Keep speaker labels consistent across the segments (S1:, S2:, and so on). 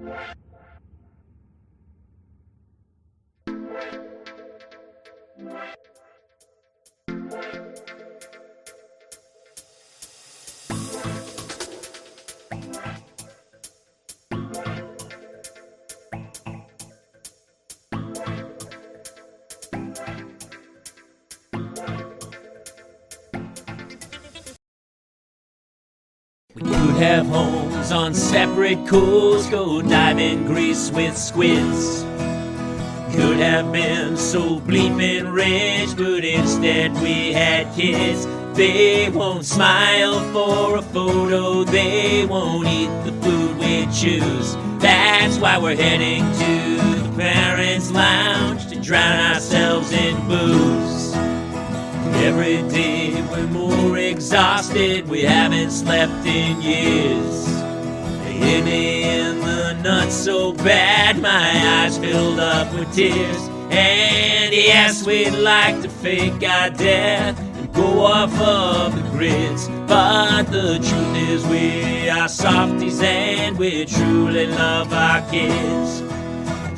S1: We could have homes on separate coasts, go dive in Greece with squids. Could have been so bleeping rich, but instead we had kids. They won't smile for a photo, they won't eat the food we choose. That's why we're heading to the Parents' Lounge to drown ourselves in booze. Every day we're more exhausted, we haven't slept in years. They hit me in the nuts so bad, my eyes filled up with tears. And yes, we'd like to fake our death and go off of the grids, but the truth is we are softies and we truly love our kids.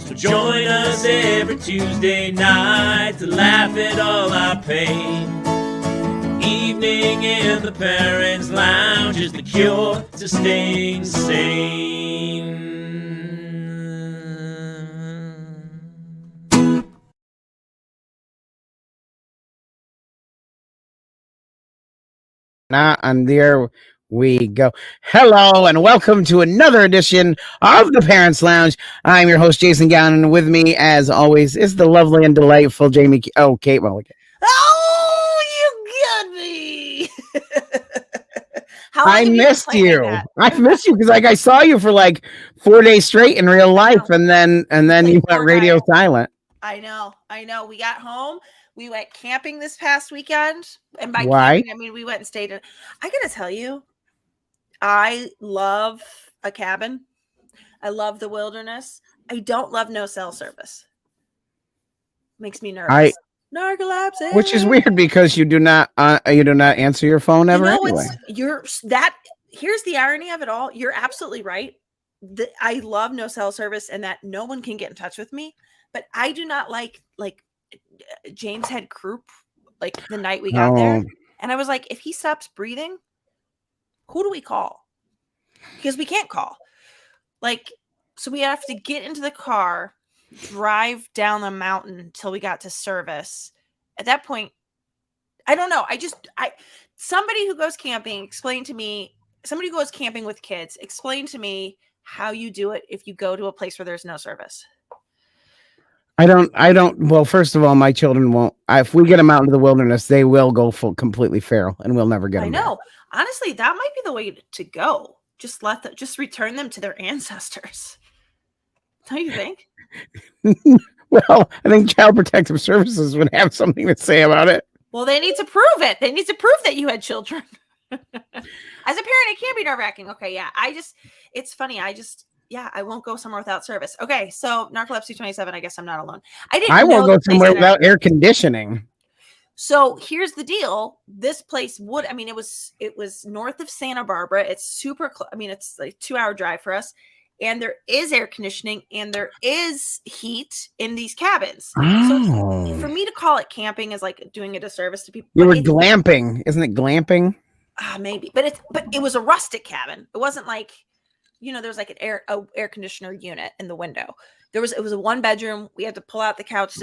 S1: So join us every Tuesday night to laugh at all our pain. Evening in the Parents' Lounge is the cure to staying sane.
S2: And there we go. Hello and welcome to another edition of the Parents' Lounge. I'm your host, Jason Gowan, and with me, as always, is the lovely and delightful Jamie. Kate Mulligan.
S3: Oh, you got me.
S2: I missed you. I missed you because I saw you for like 4 days straight in real life, and then you went radio silent.
S3: I know. We got home. We went camping this past weekend, and by
S2: Why?
S3: camping, I mean we went and stayed in. I gotta tell you, I love a cabin. I love the wilderness. I don't love no cell service. Makes me nervous. Narcolepsy.
S2: Which is weird because you do not answer your phone ever anyway.
S3: Here's the irony of it all. You're absolutely right. I love no cell service and that no one can get in touch with me, but I do not like James had croup like the night we got there, and I was like, if he stops breathing, who do we call? Because we can't call. So we have to get into the car, drive down the mountain until we got to service. At that point, I don't know. Somebody who goes camping, explain to me. Somebody who goes camping with kids, explain to me how you do it if you go to a place where there's no service.
S2: I don't. Well, first of all, my children won't. If we get them out into the wilderness, they will go completely feral, and we'll never get them.
S3: I know. Back. Honestly, that might be the way to go. Just return them to their ancestors. Don't you think?
S2: Well, I think Child Protective Services would have something to say about it.
S3: Well, they need to prove it. They need to prove that you had children. As a parent, it can't be nerve-wracking. Okay, yeah. It's funny. I won't go somewhere without service. Okay, so Narcolepsy 27, I guess I'm not alone. I won't go
S2: somewhere without air conditioning.
S3: So here's the deal. This place it was north of Santa Barbara. It's super close. I mean, it's like a 2-hour drive for us. And there is air conditioning and there is heat in these cabins.
S2: Oh.
S3: So for me to call it camping is like doing a disservice to people.
S2: You were glamping. Isn't it glamping?
S3: Maybe. But it was a rustic cabin. It wasn't like, there's like an air conditioner unit in the window. It was a 1-bedroom. We had to pull out the couch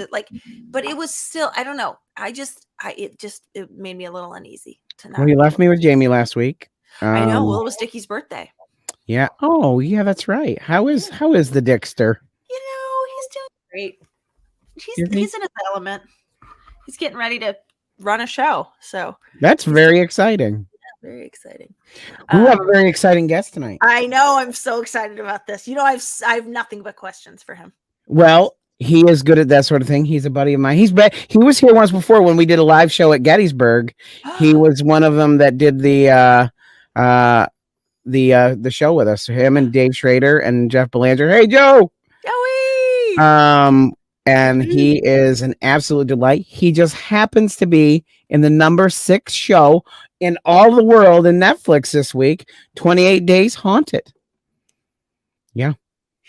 S3: but it was still, I don't know. It made me a little uneasy tonight.
S2: Well, you left me with Jamie last week.
S3: I know. Well, it was Dickie's birthday.
S2: Yeah. Oh, yeah, that's right. How is the Dickster?
S3: He's doing great. He's in his element. He's getting ready to run a show. So
S2: that's very exciting.
S3: Yeah, very exciting.
S2: We have a very exciting guest tonight.
S3: I know. I'm so excited about this. I have nothing but questions for him.
S2: Well, he is good at that sort of thing. He's a buddy of mine. He was here once before when we did a live show at Gettysburg. He was one of them that did the show with us. Him and Dave Schrader and Jeff Belanger. Hey, Joe.
S3: Joey.
S2: And he is an absolute delight. He just happens to be in the number 6 show in all the world in Netflix this week, 28 Days Haunted. Yeah.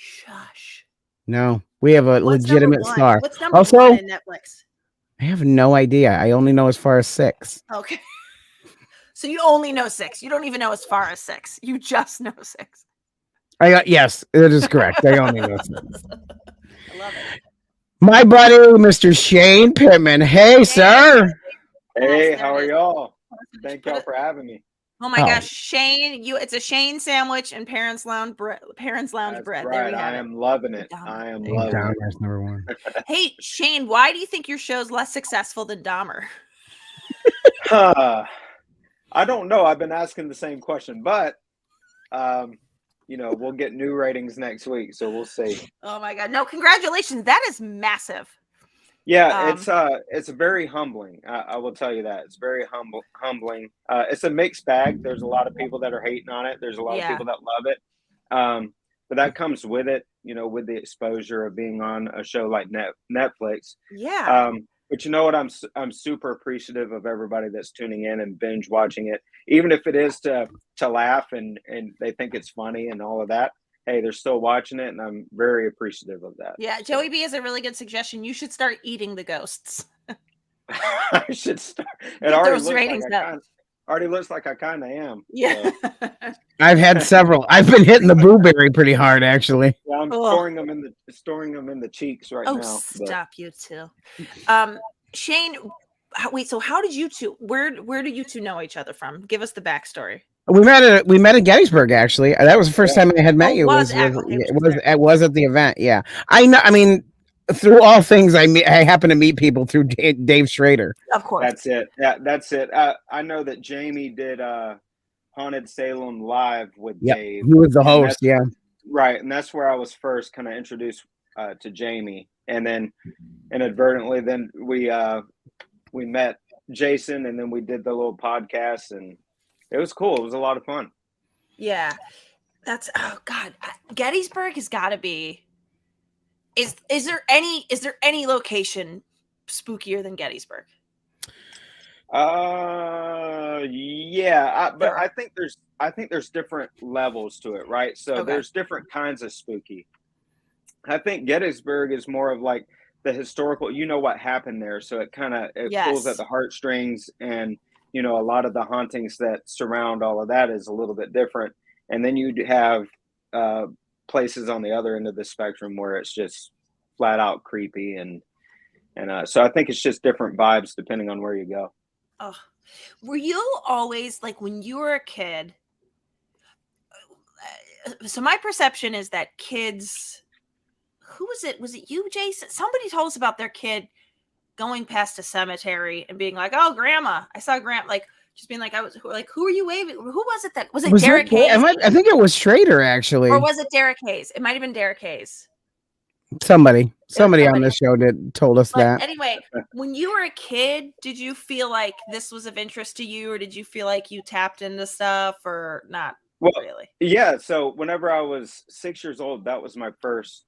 S3: Shush.
S2: No, we have a
S3: What's number
S2: legitimate
S3: one?
S2: star.
S3: What's number
S2: Also,
S3: one in Netflix?
S2: I have no idea. I only know as far as 6.
S3: Okay. So you only know 6. You don't even know as far as 6. You just know 6.
S2: Yes, it is correct. I only know 6.
S3: I love it.
S2: My buddy, Mr. Shane Pittman. Hey, sir.
S4: Hey,
S3: Nice,
S4: how are
S3: it is.
S4: y'all? Thank
S3: Put
S4: y'all
S3: it-
S4: for having me.
S3: Oh my
S2: Oh.
S3: gosh, Shane! It's a Shane sandwich and Parents Lounge bread. Parents Lounge
S4: That's
S3: bread.
S4: right.
S3: There we
S4: I
S3: have
S4: am loving it.
S3: Dahmer.
S4: I am
S3: There you go.
S4: loving it.
S2: Dahmer's number 1.
S3: Hey, Shane, why do you think your show's less successful than Dahmer?
S4: I don't know. I've been asking the same question, but we'll get new ratings next week, so we'll see.
S3: Oh my God! No, congratulations. That is massive.
S4: Yeah, it's very humbling. I will tell you that. It's very humbling. It's a mixed bag. There's a lot of people that are hating on it. There's a lot of people that love it. But that comes with it, with the exposure of being on a show like Netflix.
S3: Yeah.
S4: But you know what? I'm super appreciative of everybody that's tuning in and binge watching it, even if it is to laugh and they think it's funny and all of that. Hey, they're still watching it, and I'm very appreciative of that.
S3: Yeah, Joey B has a really good suggestion. You should start eating the ghosts.
S4: I should start.
S3: Get those ratings up.
S4: Already looks like I kind of am.
S3: Yeah.
S4: So.
S2: I've had several. I've been hitting the blueberry pretty hard, actually.
S4: Yeah, I'm storing them in the cheeks right now.
S3: Oh, stop you two. Shane, wait. So how did you two? Where do you two know each other from? Give us the backstory.
S2: We met at Gettysburg, actually. That was the first time I had met you. It was at the event. Yeah, I know. I mean, through all things, I happen to meet people through Dave Schrader.
S3: Of course,
S4: that's it. Yeah, that's it. I know that Jamie did Haunted Salem Live with Dave.
S2: He was the host. Yeah,
S4: right, and that's where I was first kind of introduced to Jamie, and then inadvertently, then we met Jason, and then we did the little podcast, and it was cool. It was a lot of fun.
S3: Yeah, that's God. Gettysburg has got to be. Is there any location spookier than Gettysburg?
S4: Yeah, but I think there's different levels to it, right? So there's different kinds of spooky. I think Gettysburg is more of like the historical. What happened there, so it pulls at the heartstrings, and a lot of the hauntings that surround all of that is a little bit different. And then you have places on the other end of the spectrum where it's just flat out creepy, and so I think it's just different vibes depending on where you go.
S3: Oh, were you always like when you were a kid? So my perception is that kids. Who was it? Was it you, Jason? Somebody told us about their kid going past a cemetery and being like, "Oh, grandma, I saw grandma." Like just being like, "I was like, who are you waving? Who was it? Was it Derek Hayes?
S2: I think it was Schrader, actually,
S3: or was it Derek Hayes? It might have been Derek Hayes.
S2: Somebody on the show told us that.
S3: Anyway, when you were a kid, did you feel like this was of interest to you, or did you feel like you tapped into stuff, or not really?
S4: Yeah. So whenever I was 6 years old, that was my first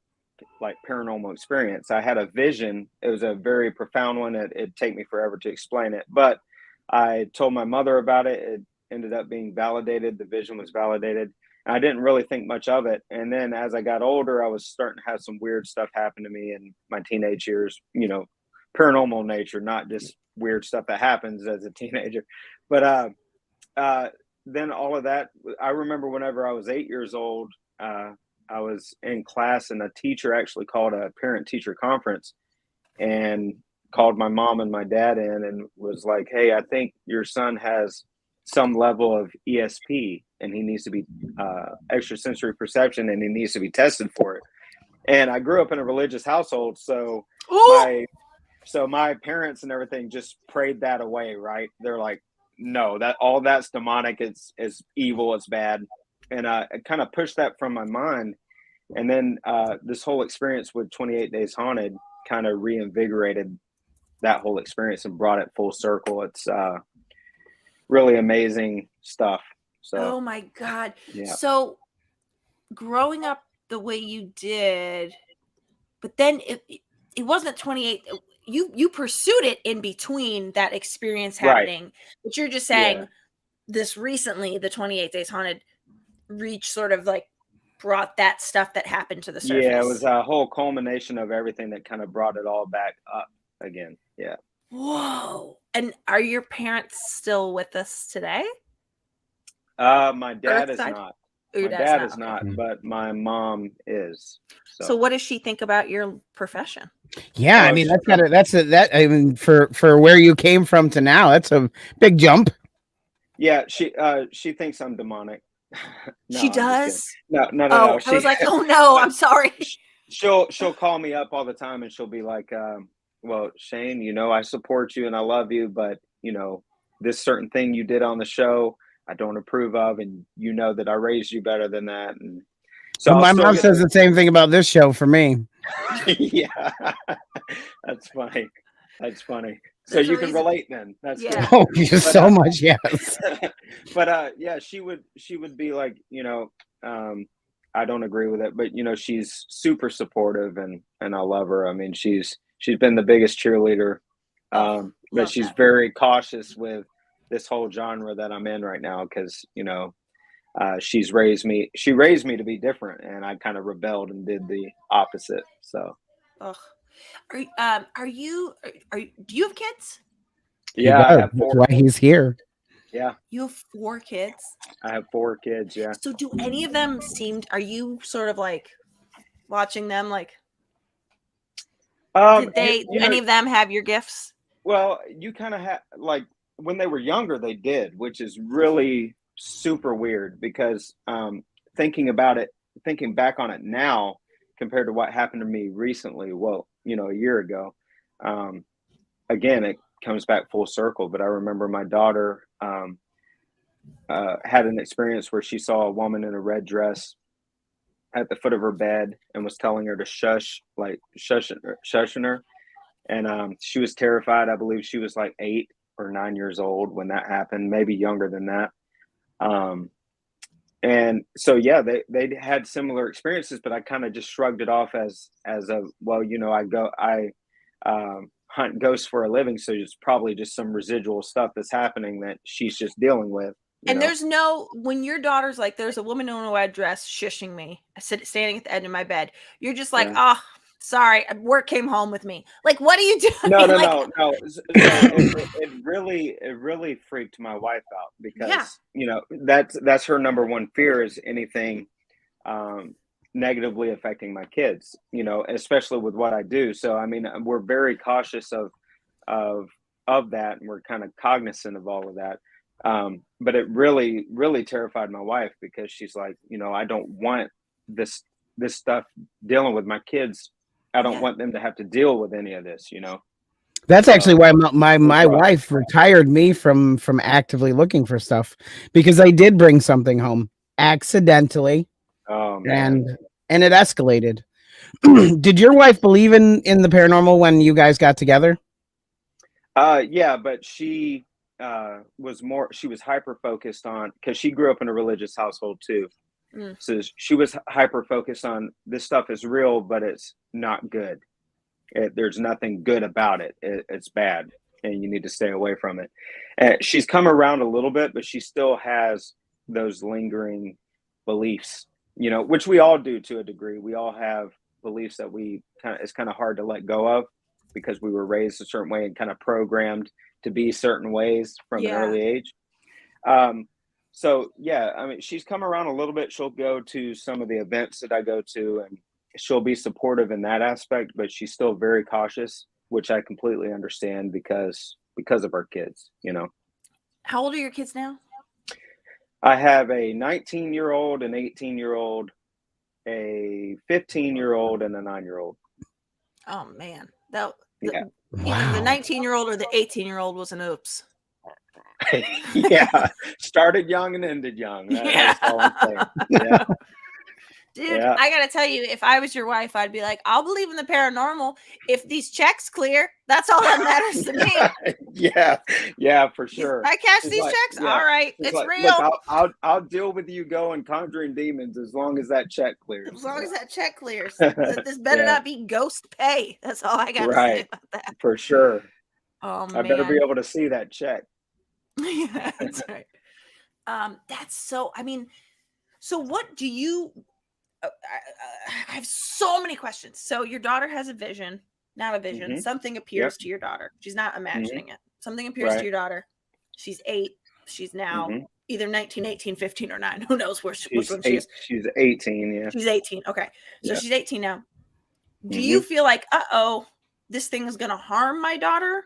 S4: paranormal experience. I had a vision. It was a very profound one. It'd take me forever to explain it, but I told my mother about it. It ended up being validated. The vision was validated. I didn't really think much of it. And then as I got older, I was starting to have some weird stuff happen to me in my teenage years, paranormal nature, not just weird stuff that happens as a teenager. But then all of that, I remember whenever I was 8 years old, I was in class, and a teacher actually called a parent-teacher conference and called my mom and my dad in and was like, "Hey, I think your son has some level of ESP, and he needs to be extrasensory perception, and he needs to be tested for it." And I grew up in a religious household, so my parents and everything just prayed that away, right? They're like, "No, that's demonic. It's evil. It's bad." And I kind of pushed that from my mind. And then this whole experience with 28 Days Haunted kind of reinvigorated that whole experience and brought it full circle. It's really amazing stuff. So,
S3: oh my God.
S4: Yeah.
S3: So growing up the way you did, but then it wasn't 28. You pursued it in between that experience happening, right. But you're just saying this recently, the 28 Days Haunted reached sort of like brought that stuff that happened to the surface.
S4: Yeah, it was a whole culmination of everything that kind of brought it all back up again. Yeah.
S3: Whoa. And are your parents still with us today?
S4: My dad is
S3: Earthside?
S4: not.
S3: Oh, your
S4: My
S3: dad's
S4: dad
S3: not,
S4: is
S3: okay.
S4: not, but my mom is.
S3: So what does she think about your profession?
S2: Yeah,
S4: Oh,
S2: I mean I mean for where you came from to now, that's a big jump.
S4: Yeah, she thinks I'm demonic. No,
S3: She
S4: I'm just kidding.
S3: does?
S4: No.
S3: Oh, I was like, oh no, I'm sorry.
S4: She'll call me up all the time and she'll be like, well, Shane, you know, I support you and I love you, but you know, this certain thing you did on the show, I don't approve of, and you know that I raised you better than that. And so
S2: Well,
S4: I'll
S2: my
S4: still
S2: mom
S4: get
S2: says the same thing about this show for me.
S4: yeah, that's funny. That's funny. So
S3: There's a
S4: you can
S3: reason.
S4: relate then. That's
S3: Yeah.
S4: good.
S2: Oh, so much, yes.
S4: But yeah, she would be like, you know, I don't agree with it, but you know, she's super supportive and I love her. I mean, she's been the biggest cheerleader. But
S3: love
S4: she's
S3: that.
S4: very cautious with this whole genre that I'm in right now because, you know, she raised me to be different, and I kind of rebelled and did the opposite. So
S3: Ugh. Do you have kids?
S4: yeah, I have
S2: That's
S4: 4.
S2: why he's here.
S4: Yeah,
S3: You have 4 kids?
S4: I have 4 kids. Yeah.
S3: So do any of them are you sort of like watching them like did they
S4: you know,
S3: any of them have your gifts?
S4: well, you kind of have like when they were younger, they did, which is really super weird because thinking back on it now compared to what happened to me recently, well, you know, a year ago, again, it comes back full circle. But I remember my daughter had an experience where she saw a woman in a red dress at the foot of her bed and was telling her to shush, like shushing her. And she was terrified. I believe she was like 8 or 9 years old when that happened, maybe younger than that. And so, yeah, they had similar experiences, but I kind of just shrugged it off as a, well, you know, I hunt ghosts for a living. So it's probably just some residual stuff that's happening that she's just dealing with.
S3: And there's no, when your daughter's like, there's a woman in a red dress shushing me, standing at the end of my bed. You're just like, oh, sorry, work came home with me. Like, what are you doing?
S4: No. So it really freaked my wife out because, you know, that's her number one fear is anything negatively affecting my kids, you know, especially with what I do. So, I mean, we're very cautious of that, and we're kind of cognizant of all of that. But it really, really terrified my wife because she's like, you know, I don't want this stuff dealing with my kids. I don't want them to have to deal with any of this, you know.
S2: That's actually why my wife retired me from actively looking for stuff, because I did bring something home accidentally.
S4: Oh, man.
S2: And it escalated. Did your wife believe in the paranormal when you guys got together?
S4: Yeah, but she was hyper focused on, because she grew up in a religious household too. So she was hyper focused on this stuff is real, but it's not good. There's nothing good about it. It's bad, and you need to stay away from it. And she's come around a little bit, but she still has those lingering beliefs, you know, which we all do to a degree. We all have beliefs that it's kind of hard to let go of because we were raised a certain way and kind of programmed to be certain ways from an early age. So yeah, I mean, she's come around a little bit. She'll go to some of the events that I go to, and she'll be supportive in that aspect, but she's still very cautious, which I completely understand because of our kids, you know.
S3: How old are your kids now?
S4: I have a 19-year-old, an 18-year-old, a 15-year-old, and a 9-year-old.
S3: Oh man,
S4: Yeah.
S3: either the 19-year-old or the 18-year-old was an oops.
S4: Yeah, started young and ended young. That's all I'm saying. Yeah.
S3: Dude, I gotta tell you, if I was your wife, I'd be like, I'll believe in the paranormal if these checks clear. That's all that matters to me.
S4: Yeah, for sure.
S3: I cash these checks. All right, it's
S4: like,
S3: real.
S4: Look, I'll deal with you going conjuring demons as long as that check clears.
S3: As long as that check clears. This better not be ghost pay. That's all I gotta say about that.
S4: For sure.
S3: Oh man,
S4: I better be able to see that check.
S3: Yeah, that's right. That's so. I mean, so what do you? I have so many questions. So your daughter has a vision, not a vision.
S4: Mhm.
S3: Something appears to your daughter. She's not imagining it. Something appears to
S4: Right.
S3: your daughter. She's 8. She's now
S4: Mhm.
S3: either 19, 18, 15, or 9. Who knows which
S4: She's
S3: one she is?
S4: She's 18. Yeah.
S3: She's 18. Okay. So
S4: Yeah.
S3: she's 18 now. Do you
S4: Mhm.
S3: feel like, uh-oh, this thing is going to harm my daughter?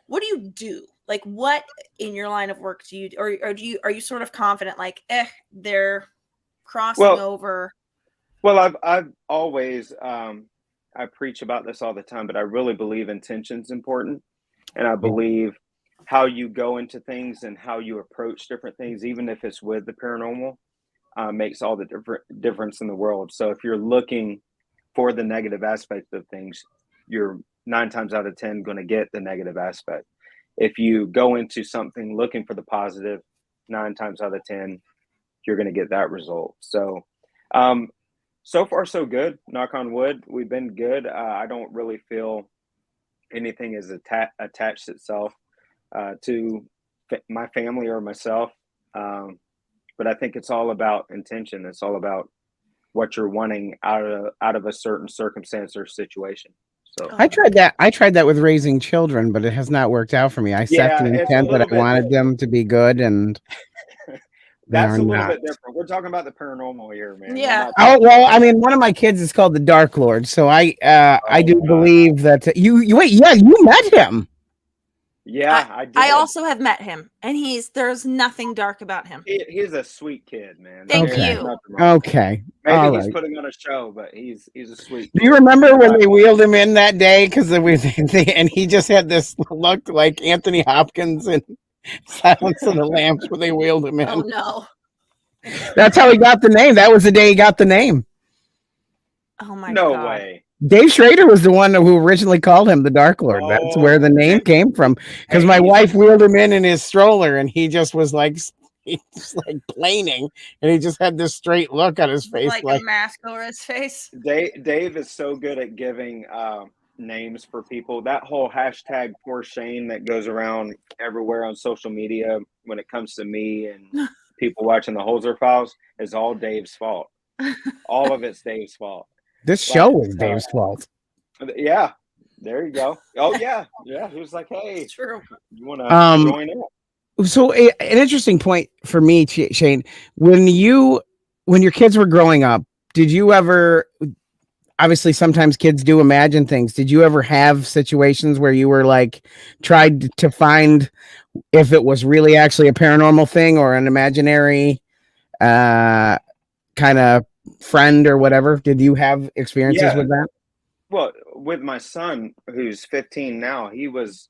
S3: What do you do? Like, what in your line of work do you, or are you sort of confident, like, they're crossing
S4: Well,
S3: over?
S4: well, I've always I preach about this all the time, but I really believe intention's important, and I believe how you go into things and how you approach different things, even if it's with the paranormal, makes all the difference in the world. So if you're looking for the negative aspect of things, you're 9 times out of 10 going to get the negative aspect. If you go into something looking for the positive, 9 times out of 10, you're going to get that result. So, so far so good. Knock on wood, we've been good. I don't really feel anything has attached itself to my family or myself. But I think it's all about intention. It's all about what you're wanting out of a certain circumstance or situation. So
S2: I tried that. I tried that with raising children, but it has not worked out for me. I set
S4: yeah,
S2: the
S4: it's a
S2: intent that
S4: little
S2: I
S4: bit
S2: wanted them to be good, and they
S4: that's
S2: are
S4: a little
S2: not.
S4: bit different. We're talking about the paranormal here, man. We're
S3: Yeah.
S4: not
S2: Oh
S4: talking
S2: well,
S4: about
S2: I mean, one of my kids is called the Dark Lord, so I
S4: oh
S2: do
S4: god.
S2: believe that you wait. Yeah, you met him.
S4: Yeah, I
S3: I
S4: did.
S3: also have met him, and there's nothing dark about him.
S4: He's a sweet kid, man.
S3: Thank
S2: Okay.
S4: There's
S3: you.
S4: nothing wrong with him.
S2: Okay.
S4: Maybe
S2: All
S4: he's
S2: right.
S4: putting on a show, but he's a sweet
S2: Do you
S4: kid.
S2: remember when they wheeled him in that day? Because and he just had this look like Anthony Hopkins in Silence of the Lambs when they wheeled him
S3: Oh
S2: in.
S3: no.
S2: That's how he got the name. That was the day he got the name.
S3: Oh my
S4: No
S3: god.
S4: way.
S2: Dave Schrader was the one who originally called him the Dark Lord. That's where the
S4: Oh
S2: name
S4: man.
S2: came from. Because
S4: Hey,
S2: my wife wheeled him in his stroller, and he just was like, he's like planing, and he just had this straight look on his face,
S3: Like a
S2: like,
S3: mask over his face.
S4: Dave is so good at giving names for people. That whole hashtag poor Shane that goes around everywhere on social media when it comes to me and people watching the Holzer Files is all Dave's fault. All of it's Dave's fault.
S2: this show
S4: Like,
S2: was Dave's fault.
S4: yeah, there you go. Oh yeah, yeah. He was like, "Hey,
S3: It's true.
S4: you want to join in?"
S2: So an interesting point for me, Shane, when your kids were growing up, did you ever, obviously sometimes kids do imagine things. Did you ever have situations where you were like tried to find if it was really actually a paranormal thing or an imaginary kind of friend or whatever? Did you have experiences
S4: Yeah.
S2: with that?
S4: Well, with my son, who's 15 now, he was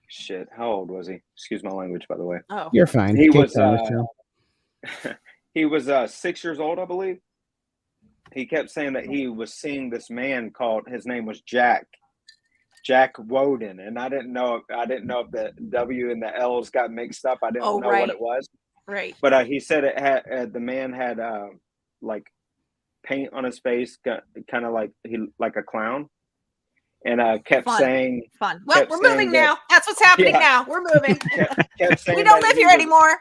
S4: shit. How old was he? Excuse my language, by the way.
S3: Oh.
S2: You're fine.
S4: He
S2: Kids
S4: was
S2: on the show.
S4: he was 6 years old, I believe. He kept saying that he was seeing this man called his name was Jack Woden, and I didn't know if the W and the L's got mixed up. I didn't
S3: Oh,
S4: know what
S3: right.
S4: it was,
S3: Right.
S4: but he said it had the man had like paint on his face, kind of like like a clown, and kept
S3: Fun.
S4: saying
S3: Fun. Well,
S4: kept
S3: we're
S4: saying
S3: moving
S4: that
S3: now. That's what's happening
S4: yeah
S3: now. We're moving.
S4: kept saying
S3: We don't
S4: that
S3: live here anymore.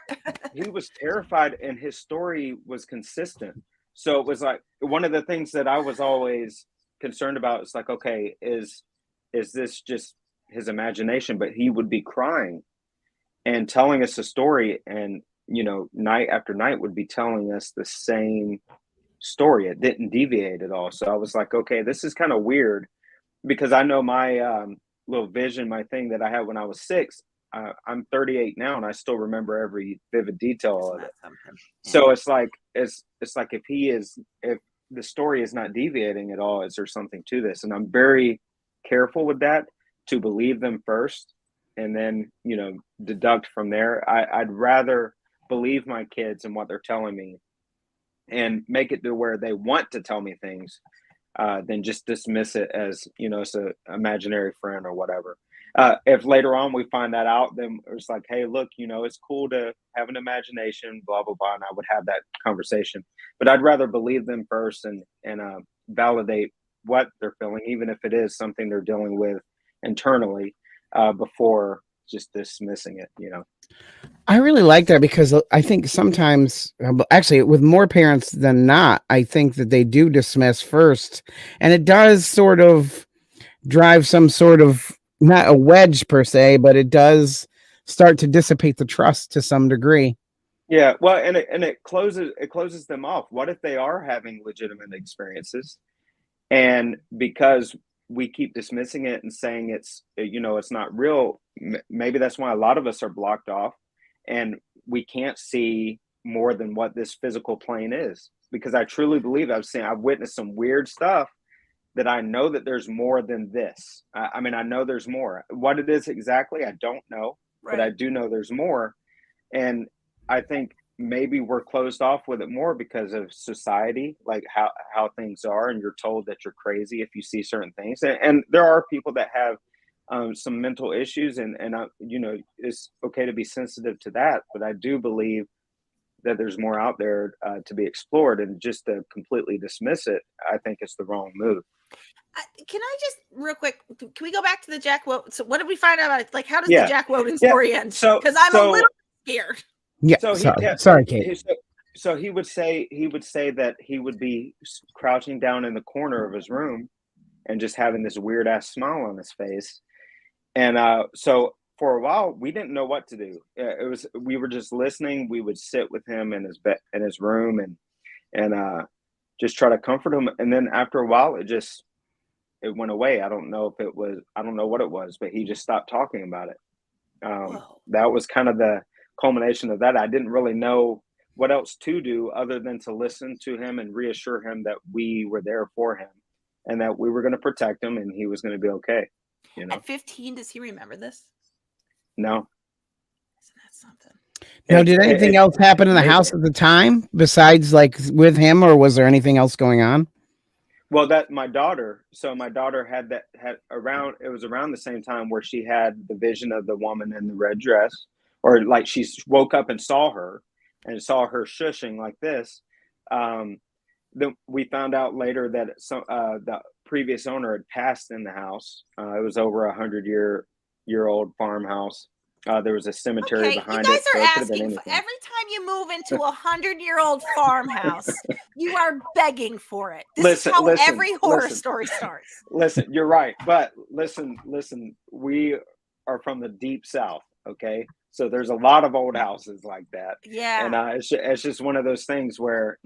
S4: he was terrified, and his story was consistent. So it was like one of the things that I was always concerned about. It's like, okay, is this just his imagination? But he would be crying and telling us a story, and night after night would be telling us the same story. It didn't deviate at all. So I was like, okay, this is kind of weird, because I know my little vision, my thing that I had when I was 6. I'm 38 now, and I still remember every vivid detail of it. So it's like if the story is not deviating at all, is there something to this? And I'm very careful with that, to believe them first, and then deduct from there. I'd rather believe my kids and what they're telling me, and make it to where they want to tell me things, than just dismiss it as it's an imaginary friend or whatever. If later on we find that out, then it's like, hey, look, it's cool to have an imagination, blah blah blah, and I would have that conversation. But I'd rather believe them first, and validate what they're feeling, even if it is something they're dealing with internally, before just dismissing it.
S2: I really like that because I think sometimes, actually, with more parents than not, I think that they do dismiss first, and it does sort of drive some sort of, not a wedge per se, but it does start to dissipate the trust to some degree.
S4: Yeah, well, and it closes them off. What if they are having legitimate experiences, and because we keep dismissing it and saying it's not real, maybe that's why a lot of us are blocked off, and we can't see more than what this physical plane is. Because I truly believe I've witnessed some weird stuff that I know that there's more than this. I mean, I know there's more. What it is exactly, I don't know, but I do know there's more. And I think maybe we're closed off with it more because of society, like how things are, and you're told that you're crazy if you see certain things. And there are people that have some mental issues, and it's okay to be sensitive to that. But I do believe that there's more out there to be explored, and just to completely dismiss it, I think it's the wrong move.
S3: Can I just real quick? Can we go back to the Jack Woden? So what did we find out? Like, how does
S4: Yeah.
S3: the Jack Woden
S4: Yeah.
S3: story end?
S4: So-
S3: Because I'm a
S4: so-
S3: little scared.
S2: Yeah,
S4: So
S2: sorry, Kate.
S4: So he would say that he would be crouching down in the corner of his room and just having this weird ass smile on his face. And so for a while we didn't know what to do. We were just listening. We would sit with him in his bed in his room and just try to comfort him. And then after a while it went away. I don't know what it was, but he just stopped talking about it. That was kind of the culmination of that. I didn't really know what else to do other than to listen to him and reassure him that we were there for him and that we were going to protect him and he was going to be okay.
S3: At 15, does he remember this?
S4: No.
S3: Isn't that something?
S2: Now, did anything else happen in the house at the time besides like with him, or was there anything else going on?
S4: Well, my daughter had it was around the same time where she had the vision of the woman in the red dress, or like she woke up and saw her shushing like this. Then we found out later that the previous owner had passed in the house. It was over 100-year-old farmhouse. There was a cemetery behind it.
S3: You guys
S4: so
S3: are
S4: it could have been
S3: asking
S4: anything.
S3: for every time you move into a 100-year-old farmhouse, you are begging for it. This is how every horror story starts.
S4: Listen, you're right, but listen. We are from the deep South, okay? So there's a lot of old houses like that.
S3: Yeah.
S4: And it's just one of those things where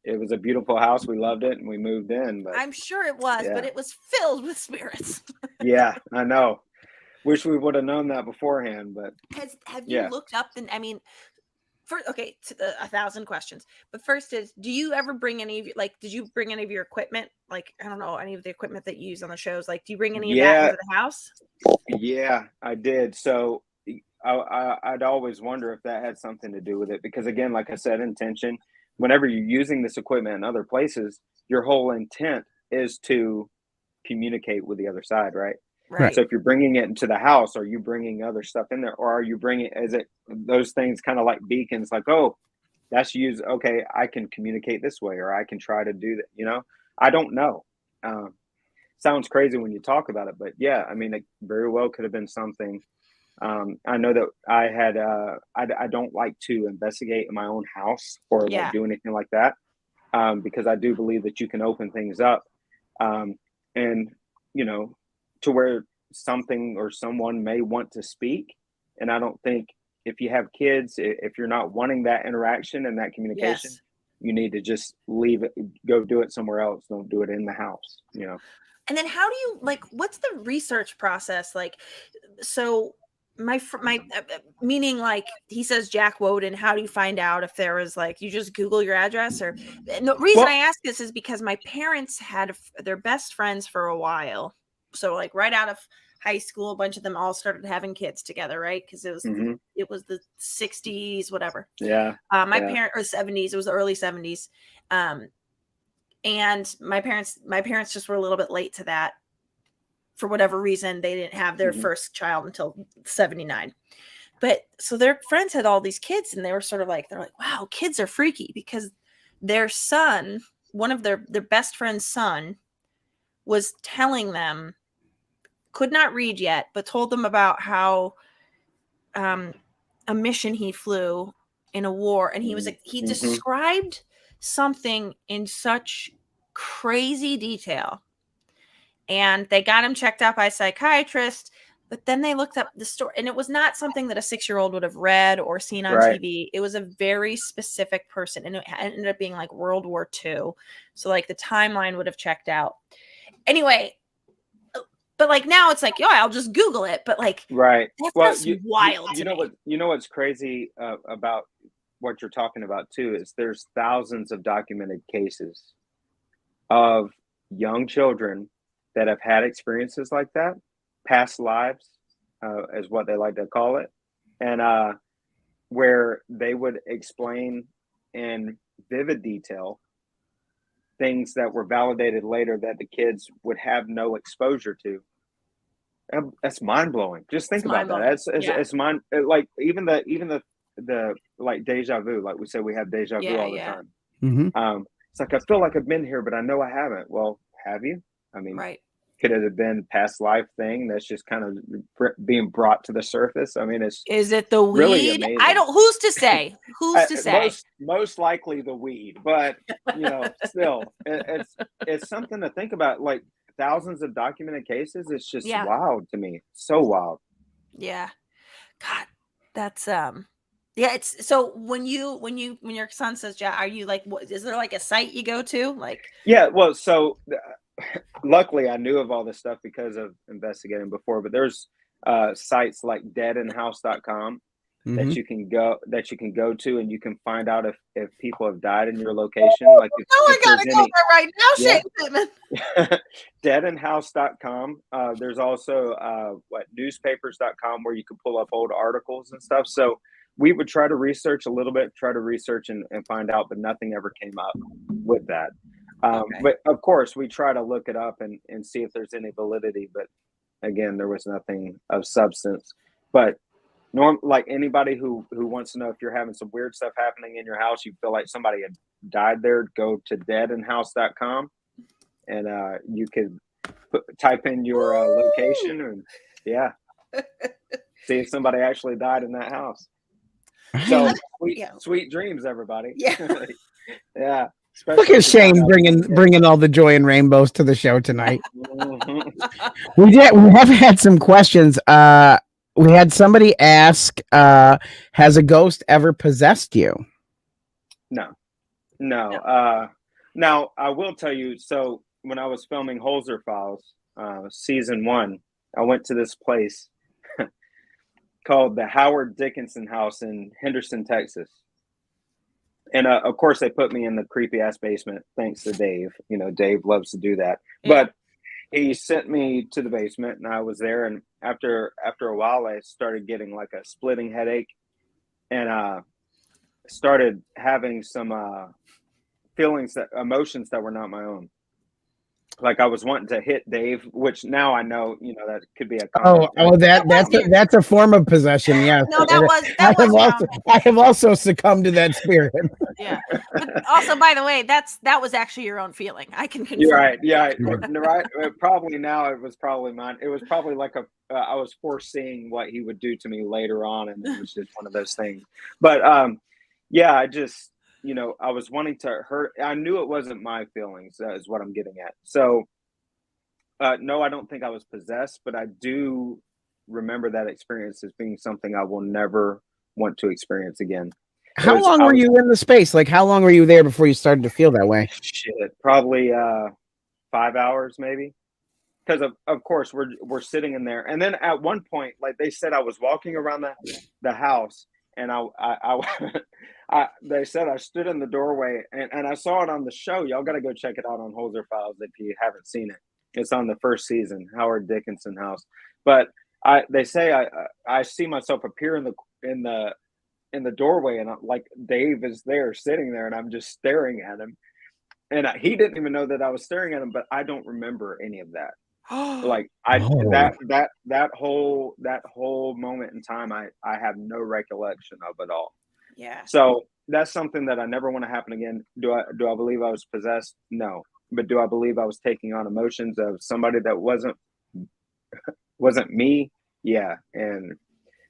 S4: it was a beautiful house. We loved it, and we moved in. But
S3: I'm sure it was, but it was filled with spirits.
S4: Yeah, I know. Wish we would have known that beforehand, but
S3: have you looked up to the 1,000 questions, but first is, do you ever bring any of your, did you bring any of your equipment? Like, I don't know, any of the equipment that you use on the shows, like, do you bring any of that into the house?
S4: Yeah, I did. So I'd always wonder if that had something to do with it, because again, like I said, intention, whenever you're using this equipment in other places, your whole intent is to communicate with the other side, right?
S3: Right.
S4: So if you're bringing it into the house, are you bringing other stuff in there, or are you bringing, is it those things kind of like beacons, like, oh, that's used, okay, I can communicate this way, or I can try to do that, I don't know. Sounds crazy when you talk about it, but yeah, I mean, it very well could have been something. I know that I had, I don't like to investigate in my own house or like do anything like that, because I do believe that you can open things up, and to where something or someone may want to speak. And I don't think, if you have kids, if you're not wanting that interaction and that communication, you need to just leave it, go do it somewhere else. Don't do it in the house,
S3: And then how do you, what's the research process? So my meaning, he says Jack Woden, how do you find out if there was, you just Google your address? Or the reason I ask this is because my parents had their best friends for a while. So right out of high school, a bunch of them all started having kids together, right? Because it was the 60s, whatever.
S4: Yeah.
S3: My parents, or 70s, it was the early 70s. And my parents just were a little bit late to that. For whatever reason, they didn't have their first child until 79. But so their friends had all these kids, and they were sort of they're like, wow, kids are freaky, because their son, one of their best friend's son, was telling them, could not read yet, but told them about how a mission he flew in a war, and he was like, he described something in such crazy detail, and they got him checked out by a psychiatrist. But then they looked up the story, and it was not something that a 6-year-old would have read or seen on TV. It was a very specific person, and it ended up being like World War II. So like the timeline would have checked out. Anyway, but like now it's like, yo, I'll just Google it. But like, that's wild.
S4: You know what's crazy about what you're talking about too is there's thousands of documented cases of young children that have had experiences like that. Past lives, is what they like to call it, and where they would explain in vivid detail things that were validated later that the kids would have no exposure to. That's mind blowing. Just think about that. It's mind, like even the like deja vu. Like we said, we have deja vu all the time.
S2: Mm-hmm.
S4: It's like I feel like I've been here, but I know I haven't. Well, have you? I mean, could it have been past life thing that's just kind of being brought to the surface? I mean,
S3: is it the weed?
S4: Really amazing.
S3: I don't. Who's to say? Who's to say?
S4: Most likely the weed, but still, it's something to think about. Like thousands of documented cases. It's just wild to me. So wild.
S3: Yeah. God, that's yeah. It's so when your son says, "Yeah," are you like, what, is there like a site you go to? Like,
S4: yeah. Well, so. Luckily, I knew of all this stuff because of investigating before, but there's sites like deadinhouse.com that you can go to, and you can find out if people have died in your location. Like if
S3: I gotta go there right now, Shane Pittman.
S4: Deadinhouse.com. There's also newspapers.com where you can pull up old articles and stuff. So we would try to research a little bit, and find out, but nothing ever came up with that. But of course we try to look it up and see if there's any validity, but again, there was nothing of substance. But like anybody who wants to know if you're having some weird stuff happening in your house, you feel like somebody had died there, go to deadinhouse.com and you could type in your location and see if somebody actually died in that house. So sweet dreams, everybody. Yeah.
S2: Look at Shane bringing all the joy and rainbows to the show tonight. We have had some questions. We had somebody ask, has a ghost ever possessed you?
S4: No. Now I will tell you. So when I was filming Holzer Files, season 1, I went to this place called the Howard Dickinson House in Henderson, Texas. And of course, they put me in the creepy ass basement, thanks to Dave. Dave loves to do that. Yeah. But he sent me to the basement, and I was there. And after a while, I started getting like a splitting headache, and started having some emotions that were not my own. Like I was wanting to hit Dave, which now I know, that could be a
S2: that's a form of possession. Yeah.
S3: No, I
S2: have also succumbed to that spirit.
S3: Yeah. But also, by the way, that was actually your own feeling. I can confirm.
S4: You're right. Yeah. Right. Probably now it was probably mine. It was probably like I was foreseeing what he would do to me later on, and it was just one of those things. But I just. I was wanting to hurt. I knew it wasn't my feelings, is what I'm getting at. So, no, I don't think I was possessed, but I do remember that experience as being something I will never want to experience again.
S2: How long were you in the space? Like, how long were you there before you started to feel that way?
S4: Shit, probably 5 hours, maybe. Because of course we're sitting in there, and then at one point, like they said, I was walking around the house, and they said I stood in the doorway, and I saw it on the show. Y'all got to go check it out on Holzer Files if you haven't seen it. It's on the first season, Howard Dickinson House. But they say I see myself appear in the doorway, and like Dave is there sitting there, and I'm just staring at him. And he didn't even know that I was staring at him, but I don't remember any of that. Like that whole moment in time, I have no recollection of it all.
S3: Yeah.
S4: So that's something that I never want to happen again. Do I believe I was possessed? No. But do I believe I was taking on emotions of somebody that wasn't me? Yeah. And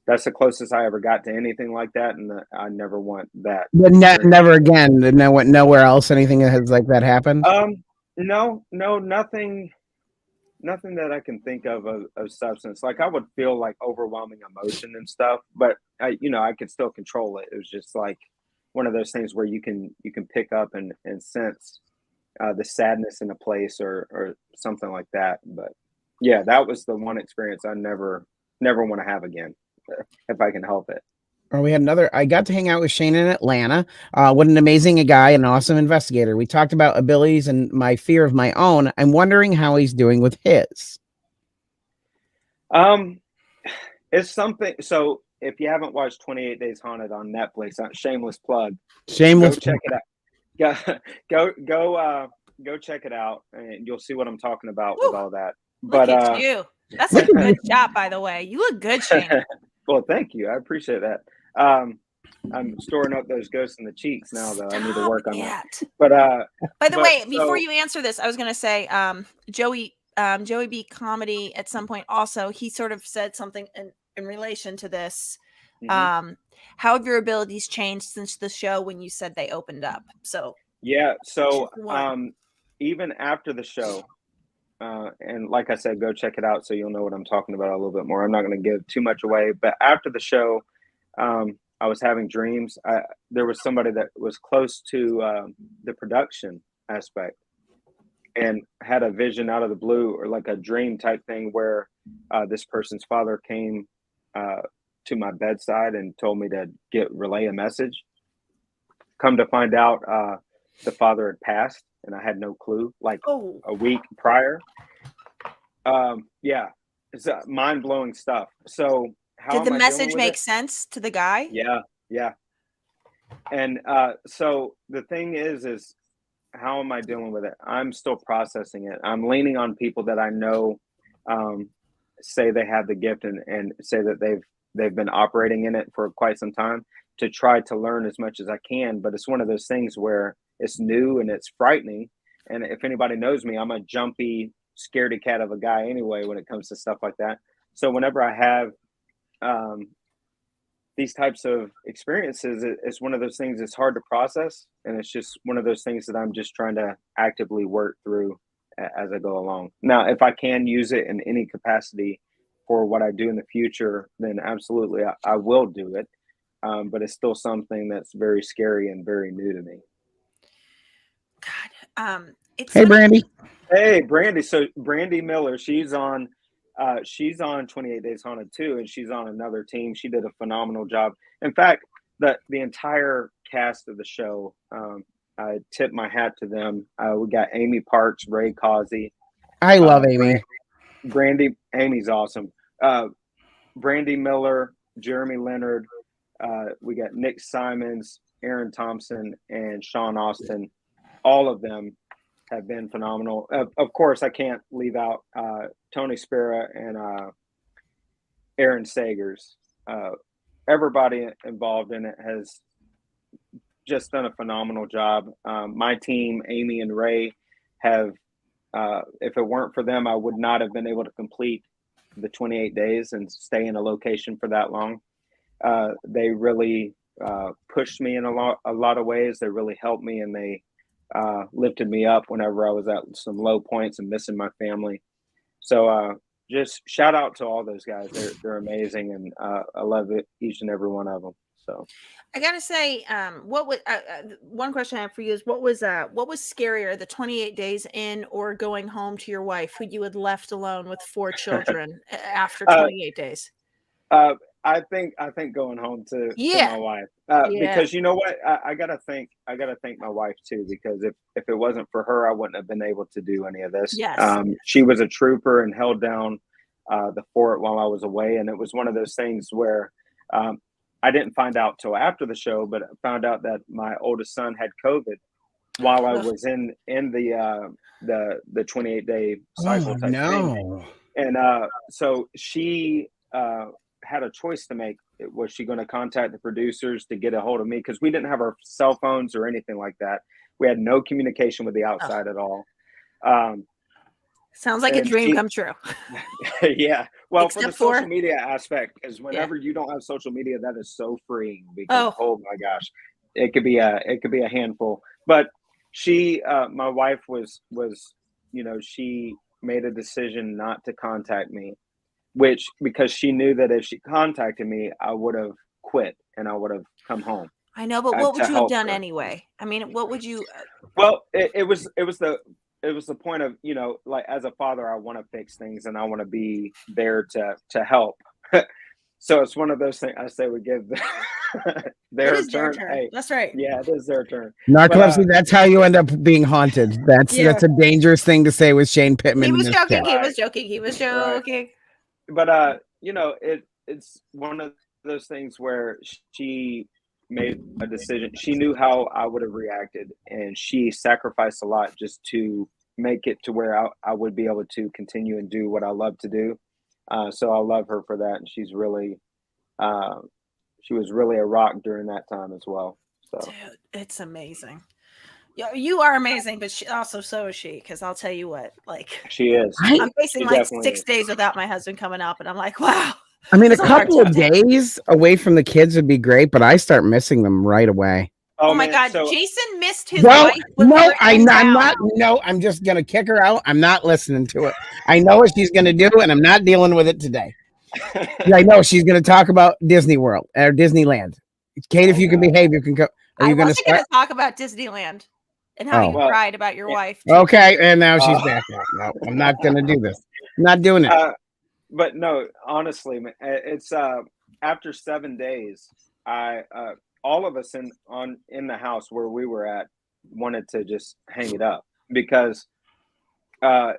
S4: that's the closest I ever got to anything like that, and I never want that.
S2: But never again. Nowhere else. Anything that has like that happened?
S4: No, nothing that I can think of substance. Like I would feel like overwhelming emotion and stuff, but I could still control it. It was just like one of those things where you can pick up and sense the sadness in a place or something like that. But yeah, that was the one experience I never want to have again, if I can help it.
S2: Or we had another. I got to hang out with Shane in Atlanta. What an amazing guy, an awesome investigator. We talked about abilities and my fear of my own. I'm wondering how he's doing with his.
S4: It's something. So if you haven't watched 28 Days Haunted on Netflix, shameless plug.
S2: Shameless.
S4: Go check it out. Go check it out, and you'll see what I'm talking about with all that.
S3: But look at you. That's a good shot, by the way. You look good, Shane.
S4: Well, thank you. I appreciate that. I'm storing up those ghosts in the cheeks now, though. I need to work on that. But
S3: by the way, before you answer this, I was going to say, Joey B Comedy at some point also, he sort of said something in relation to this. Mm-hmm. How have your abilities changed since the show when you said they opened up? So
S4: yeah, so even after the show, and like I said, go check it out so you'll know what I'm talking about a little bit more. I'm not going to give too much away, but after the show, I was having dreams. There was somebody that was close to the production aspect and had a vision out of the blue, or like a dream type thing, where this person's father came to my bedside and told me to relay a message. Come to find out, the father had passed, and I had no clue, like a week prior. Yeah, it's mind-blowing stuff. So
S3: did the message make sense to the guy?
S4: Yeah. And so the thing is how am I dealing with it? I'm still processing it. I'm leaning on people that I know say they have the gift and say that they've been operating in it for quite some time, to try to learn as much as I can. But it's one of those things where it's new and it's frightening. And if anybody knows me, I'm a jumpy, scaredy cat of a guy anyway when it comes to stuff like that. So whenever I have these types of experiences, it's one of those things that's hard to process, and it's just one of those things that I'm just trying to actively work through as I go along. Now, if I can use it in any capacity for what I do in the future, then absolutely I will do it. But it's still something that's very scary and very new to me.
S3: God,
S2: hey, Brandy.
S4: Hey, Brandy. So Brandy Miller, she's on 28 Days Haunted too, and she's on another team. She did a phenomenal job. In fact, the entire cast of the show, I tip my hat to them. We got Amy Parks, Ray Causey.
S2: I love Amy.
S4: Brandy, Amy's awesome. Brandy Miller, Jeremy Leonard. We got Nick Simons, Aaron Thompson, and Sean Austin. All of them have been phenomenal. Of course, I can't leave out Tony Spera and Aaron Sagers. Everybody involved in it has just done a phenomenal job. My team, Amy and Ray, have, if it weren't for them, I would not have been able to complete the 28 days and stay in a location for that long. They really pushed me in a lot of ways. They really helped me, and they lifted me up whenever I was at some low points and missing my family. So just shout out to all those guys. They're amazing, and I love it, each and every one of them. So
S3: I gotta say, what was one question I have for you is what was scarier, the 28 days in or going home to your wife, who you had left alone with 4 children after 28 days?
S4: I think going home to my wife, because you know what, I gotta thank my wife too, because if it wasn't for her, I wouldn't have been able to do any of this.
S3: Yes.
S4: She was a trooper and held down the fort while I was away, and it was one of those things where I didn't find out till after the show, but I found out that my oldest son had COVID while I was in the 28 day cycle type thing. And so she had a choice to make. Was she going to contact the producers to get a hold of me? Because we didn't have our cell phones or anything like that. We had no communication with the outside at all.
S3: Sounds like a
S4: And
S3: dream come true.
S4: yeah. Well, for the
S3: Except for-
S4: social media aspect, because whenever you don't have social media, that is so freeing because oh my gosh, it could be a handful. But she, my wife was, she made a decision not to contact me, because she knew that if she contacted me, I would have quit and I would have come home.
S3: I know, but what would you have done anyway? I mean, what would you?
S4: Well, it was the point of, like, as a father, I want to fix things and I want to be there to help. So it's one of those things. I say we give their turn. Hey,
S3: that's right.
S4: Yeah, it is their turn.
S2: Narcolepsy. That's how you end up being haunted. That's a dangerous thing to say with Shane Pittman.
S3: He was joking. He was joking. He was joking.
S4: Right. But it's one of those things where she made a decision. She knew how I would have reacted, and she sacrificed a lot just to make it to where I would be able to continue and do what I love to do. So I love her for that, and she was really a rock during that time as well. So
S3: dude, it's amazing. You are amazing, but so is she. Because I'll tell you what, like,
S4: she is.
S3: I'm facing like 6 days without my husband coming up, and I'm like, wow.
S2: I mean, a couple of days away from the kids would be great, but I start missing them right away.
S3: Oh my God, Jason missed his wife.
S2: I'm just gonna kick her out. I'm not listening to it. I know what she's gonna do, and I'm not dealing with it today. I know she's gonna talk about Disney World or Disneyland. Kate, if you can behave, you can go.
S3: I wasn't gonna talk about Disneyland and how you cried about your wife.
S2: Okay, and now she's back. No, I'm not gonna do this. I'm not doing it.
S4: But no, honestly, it's after 7 days, all of us in the house where we were at wanted to just hang it up, because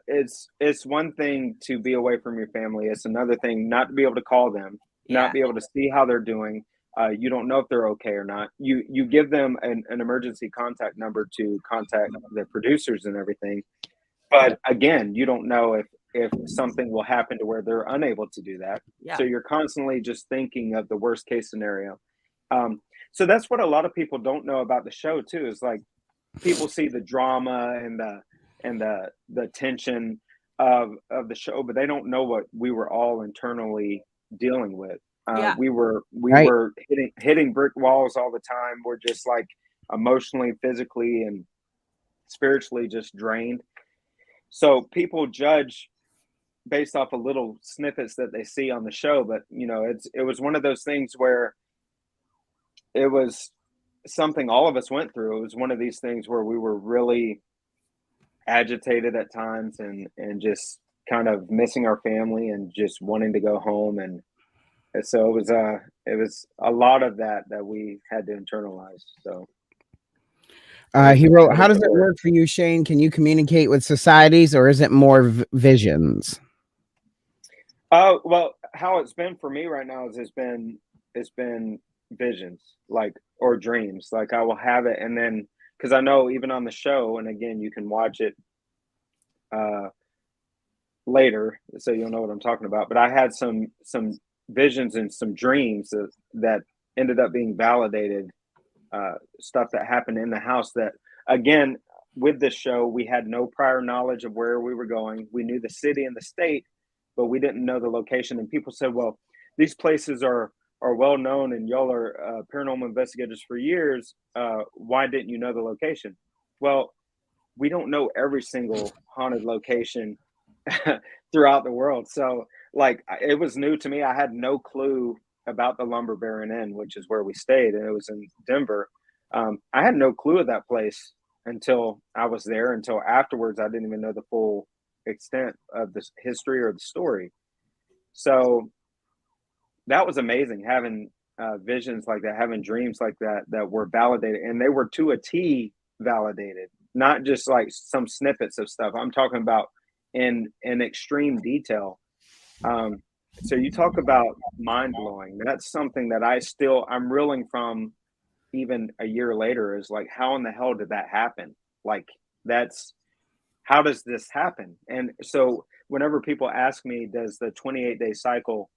S4: it's one thing to be away from your family. It's another thing not to be able to call them, not be able to see how they're doing. You don't know if they're okay or not. You give them an emergency contact number to contact the producers and everything. But again, you don't know if something will happen to where they're unable to do that. Yeah. So you're constantly just thinking of the worst case scenario. So that's what a lot of people don't know about the show too, is like people see the drama and the tension of the show, but they don't know what we were all internally dealing with. We were hitting brick walls all the time. We're just like emotionally, physically, and spiritually just drained. So people judge based off of little snippets that they see on the show, but it was one of those things where it was something all of us went through. It was one of these things where we were really agitated at times and just kind of missing our family and just wanting to go home. And so it was a lot of that we had to internalize. So
S2: he wrote, how does it work for you, Shane? Can you communicate with societies, or is it more visions?
S4: Well, how it's been for me right now is it's been visions, like, or dreams. Like I will have it, and then because I know even on the show, and again you can watch it later, so you'll know what I'm talking about. But I had some visions and some dreams that ended up being validated. Stuff that happened in the house that, again, with this show, we had no prior knowledge of where we were going. We knew the city and the state, but we didn't know the location. And people said, well, these places are well known and y'all are paranormal investigators for years. Why didn't you know the location? Well, we don't know every single haunted location throughout the world. So like, it was new to me. I had no clue about the Lumber Baron Inn, which is where we stayed, and it was in Denver. I had no clue of that place until I was there. Until afterwards, I didn't even know the full extent of the history or the story. So that was amazing, having visions like that, having dreams like that were validated, and they were to a T validated, not just like some snippets of stuff. I'm talking about in extreme detail. So you talk about mind blowing. That's something that I'm reeling from even a year later, is like, how in the hell did that happen? Like, how does this happen? And so whenever people ask me, does the 28-day cycle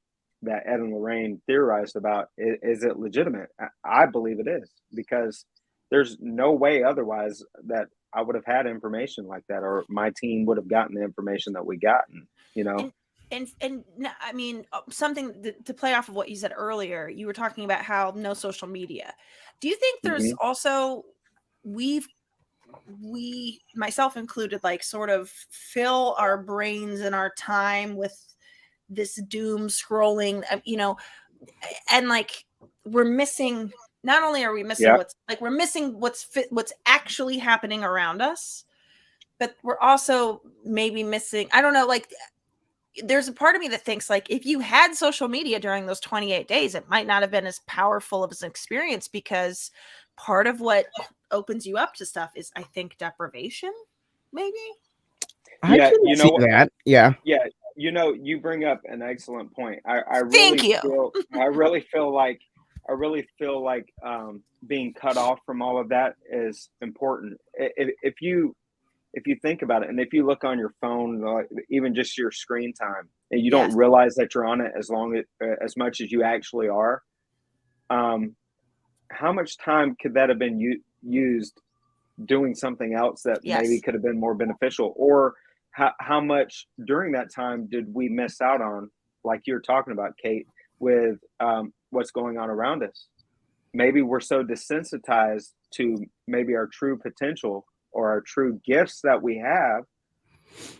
S4: that Ed and Lorraine theorized about, is it legitimate? I believe it is, because there's no way otherwise that I would have had information like that, or my team would have gotten the information that we gotten, you know.
S3: And I mean, something to play off of what you said earlier, you were talking about how no social media. Do you think there's also, we, myself included, like sort of fill our brains and our time with this doom scrolling, you know, and like we're missing, not only are we missing what's like, we're missing what's actually happening around us, but we're also maybe missing, I don't know, like there's a part of me that thinks like if you had social media during those 28 days, it might not have been as powerful of an experience, because part of what opens you up to stuff is, I think, deprivation, maybe.
S2: I can see that. Yeah.
S4: You know, you bring up an excellent point. I really feel like being cut off from all of that is important. If you think about it, and if you look on your phone, even just your screen time, and you don't realize that you're on it as much as you actually are, how much time could that have been used doing something else that maybe could have been more beneficial? Or how much during that time did we miss out on, like you're talking about, Kate, with what's going on around us? Maybe we're so desensitized to maybe our true potential or our true gifts that we have,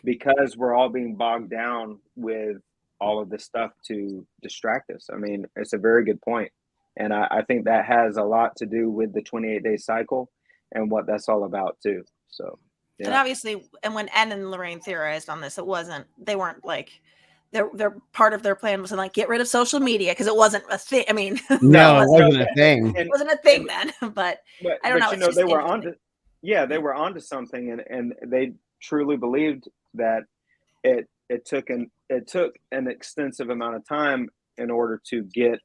S4: because we're all being bogged down with all of this stuff to distract us. I mean, it's a very good point. And I think that has a lot to do with the 28-day cycle and what that's all about too. So, yeah.
S3: And obviously, and when Ed and Lorraine theorized on this, they weren't like, their part of their plan wasn't like get rid of social media, because it wasn't a thing. I mean,
S2: no, it wasn't a thing.
S3: It wasn't a thing then. But I don't know.
S4: You know, they were onto something, and they truly believed that it took an extensive amount of time in order to get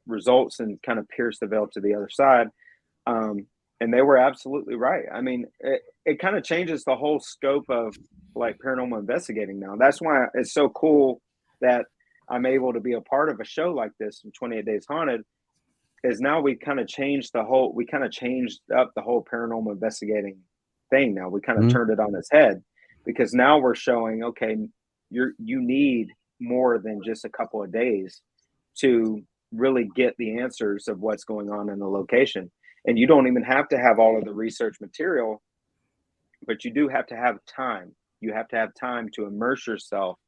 S4: results and kind of pierce the veil to the other side. And they were absolutely right. I mean, it kind of changes the whole scope of like paranormal investigating now. That's why it's so cool that I'm able to be a part of a show like this, 28 Days Haunted, is now we kind of changed up the whole paranormal investigating thing. Now we kind of turned it on its head, because now we're showing, okay, you need more than just a couple of days to really get the answers of what's going on in the location. And you don't even have to have all of the research material, but you do have to have time. You have to have time to immerse yourself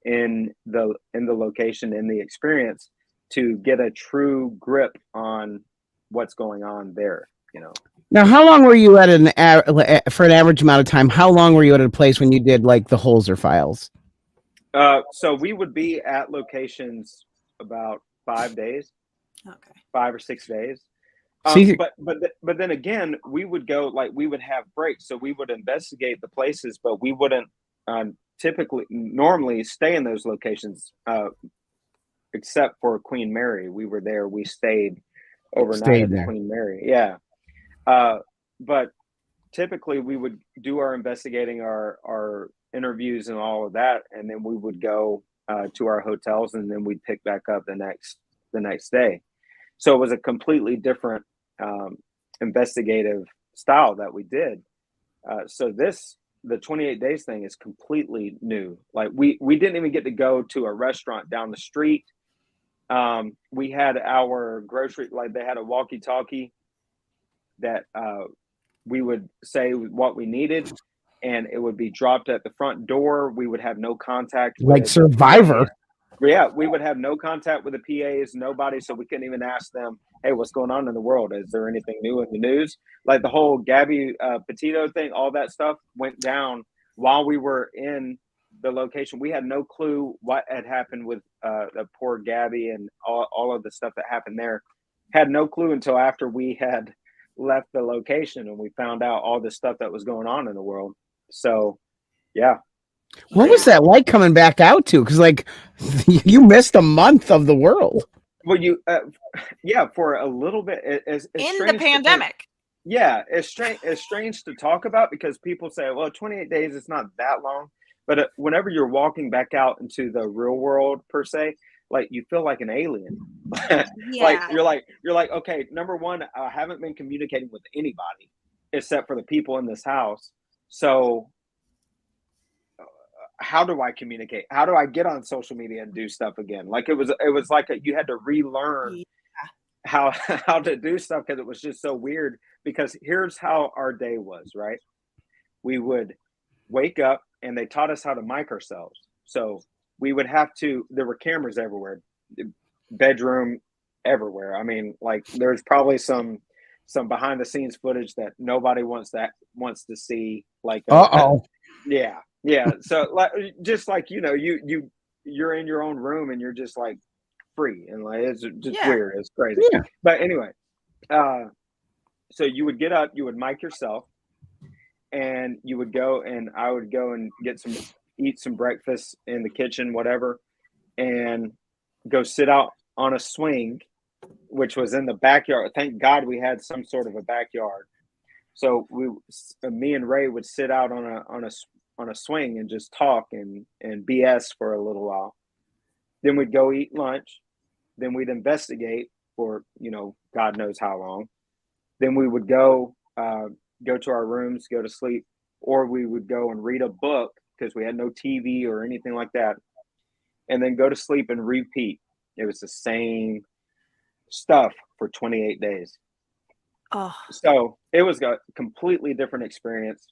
S4: in the location, in the experience, to get a true grip on what's going on there, you know.
S2: Now, how long were you at for an average amount of time? How long were you at a place when you did like the Holzer Files?
S4: So we would be at locations about 5 days, 5 or 6 days. But then again, we would go, like, we would have breaks, so we would investigate the places, but we wouldn't normally stay in those locations, except for Queen Mary. We were there. We stayed overnight at Queen Mary. Yeah. But typically we would do our investigating, our interviews and all of that, and then we would go to our hotels, and then we'd pick back up the next day. So it was a completely different investigative style that we did. So the 28 days thing is completely new. Like we didn't even get to go to a restaurant down the street. We had our grocery, like they had a walkie-talkie that we would say what we needed, and it would be dropped at the front door. We would have no contact.
S2: Like Survivor.
S4: Yeah, we would have no contact with the PAs, nobody, so we couldn't even ask them, hey, what's going on in the world? Is there anything new in the news? Like the whole Gabby Petito thing, all that stuff went down while we were in the location. We had no clue what had happened with the poor Gabby and all of the stuff that happened there. Had no clue until after we had left the location and we found out all this stuff that was going on in the world. So, yeah.
S2: What was that like coming back out to? Because like you missed a month of the world.
S4: Well, for a little bit. It's
S3: in the pandemic.
S4: It's strange to talk about, because people say, well, 28 days is not that long. But whenever you're walking back out into the real world, per se, like you feel like an alien. Like you're like, okay, number one, I haven't been communicating with anybody except for the people in this house. So how do I communicate? How do I get on social media and do stuff again? Like it was like you had to relearn how to do stuff, because it was just so weird. Because here's how our day was, right? We would wake up and they taught us how to mic ourselves. So we would have to, there were cameras everywhere, bedroom, everywhere. I mean, like there's probably some behind the scenes footage that nobody wants to see. Like, yeah. So like, just like, you're in your own room and you're just like free, and like, it's just weird. It's crazy.
S2: Yeah.
S4: But anyway, so you would get up, you would mic yourself, and you would go, and I would go and eat some breakfast in the kitchen, whatever, and go sit out on a swing, which was in the backyard. Thank God we had some sort of a backyard. So me and Ray would sit out on a swing and just talk and BS for a little while. Then we'd go eat lunch. Then we'd investigate for, God knows how long. Then we would go to our rooms, go to sleep, or we would go and read a book because we had no TV or anything like that, and then go to sleep and repeat. It was the same stuff for 28 days.
S3: Oh.
S4: So it was a completely different experience.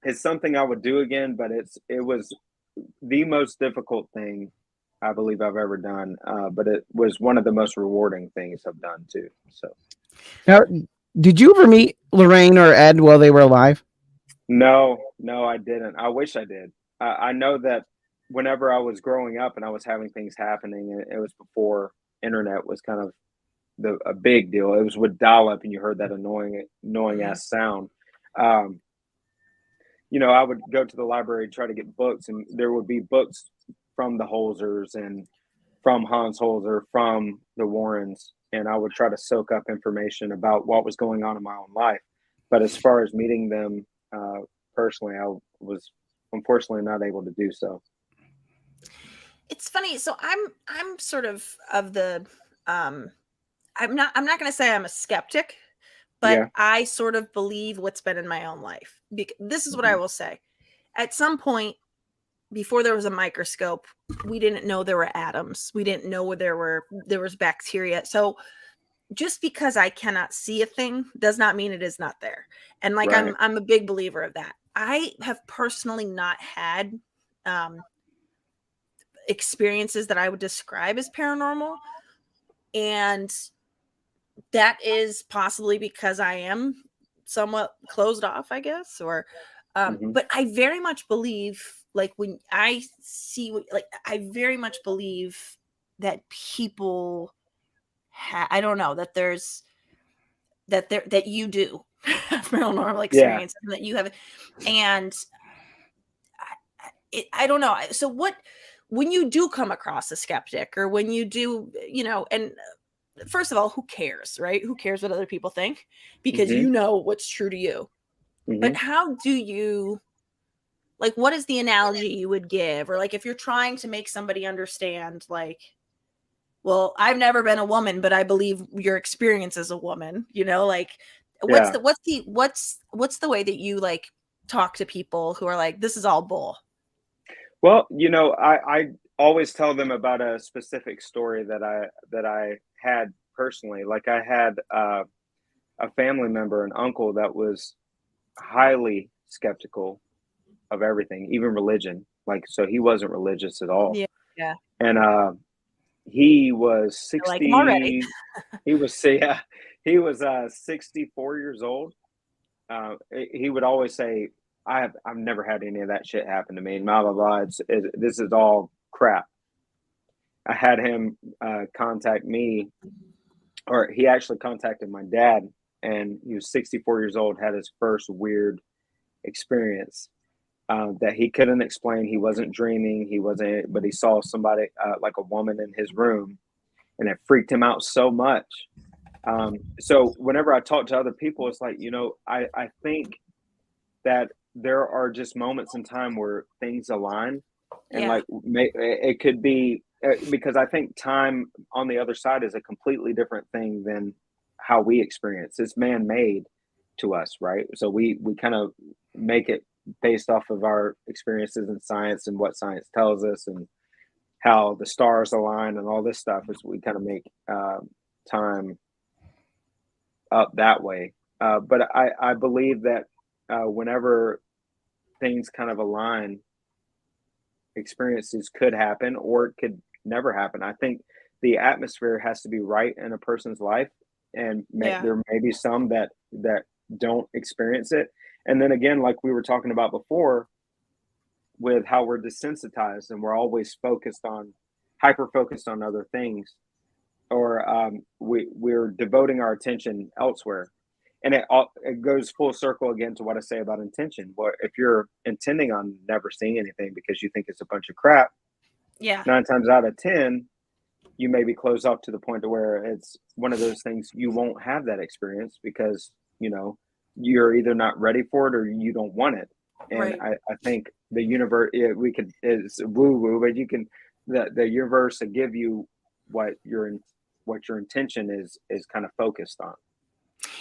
S4: It's something I would do again, but it was the most difficult thing I believe I've ever done. But it was one of the most rewarding things I've done too. So
S2: Now, did you ever meet Lorraine or Ed while they were alive?
S4: No, I didn't. I wish I did. I know that whenever I was growing up and I was having things happening, it was before internet was kind of a big deal. It was with dial-up, and you heard that annoying ass sound. I would go to the library and try to get books, and there would be books from the Holzers and from Hans Holzer, from the Warrens, and I would try to soak up information about what was going on in my own life. But as far as meeting them personally, I was unfortunately not able to do so.
S3: It's funny. So I'm sort of the I'm not going to say I'm a skeptic, but I sort of believe what's been in my own life. This is what I will say. At some point, before there was a microscope, we didn't know there were atoms. We didn't know there was bacteria. So just because I cannot see a thing does not mean it is not there. And like,
S4: Right.
S3: I'm a big believer of that. I have personally not had experiences that I would describe as paranormal. And that is possibly because I am somewhat closed off, I guess, or, but I very much believe, like, when I see, I very much believe that people I don't know, that that you do paranormal experience, and that you have, and I don't know. So when you do come across a skeptic, or when you do, and first of all, who cares, right? Who cares what other people think? Because you know what's true to you. But how do you, like, what is the analogy you would give? Or like, if you're trying to make somebody understand, like, well, I've never been a woman, but I believe your experience as a woman, like, what's the way that you, like, talk to people who are like, this is all bull?
S4: Well, I always tell them about a specific story that I had personally. Like, I had a family member, an uncle, that was highly skeptical of everything, even religion. Like, so he wasn't religious at all.
S3: Yeah.
S4: And he was 60.
S3: Like him already.
S4: he was 64 years old. He would always say, I've never had any of that shit happen to me, and blah blah blah. This is all crap. I had him contact me, or he actually contacted my dad, and he was 64 years old, had his first weird experience that he couldn't explain. He wasn't dreaming, but he saw somebody, like a woman, in his room, and it freaked him out so much. So whenever I talk to other people, it's like, I think that there are just moments in time where things align, and like, it could be because I think time on the other side is a completely different thing than how we experience. It's man-made, to us, right? So we kind of make it based off of our experiences in science and what science tells us and how the stars align and all this stuff, is we kind of make time up that way. But I believe that whenever things kind of align, experiences could happen or it could never happen. I think the atmosphere has to be right in a person's life, and
S3: Yeah.
S4: there may be some that don't experience it. And then again, like we were talking about before, with how we're desensitized and we're always hyper focused on other things, or we're devoting our attention elsewhere. And it goes full circle again to what I say about intention. Well, if you're intending on never seeing anything because you think it's a bunch of crap,
S3: Yeah.
S4: 9 times out of 10, you may be closed off to the point to where it's one of those things you won't have that experience because, you're either not ready for it or you don't want it. And
S3: Right.
S4: I think the universe, it's woo woo, but the universe will give you what your intention is kind of focused on.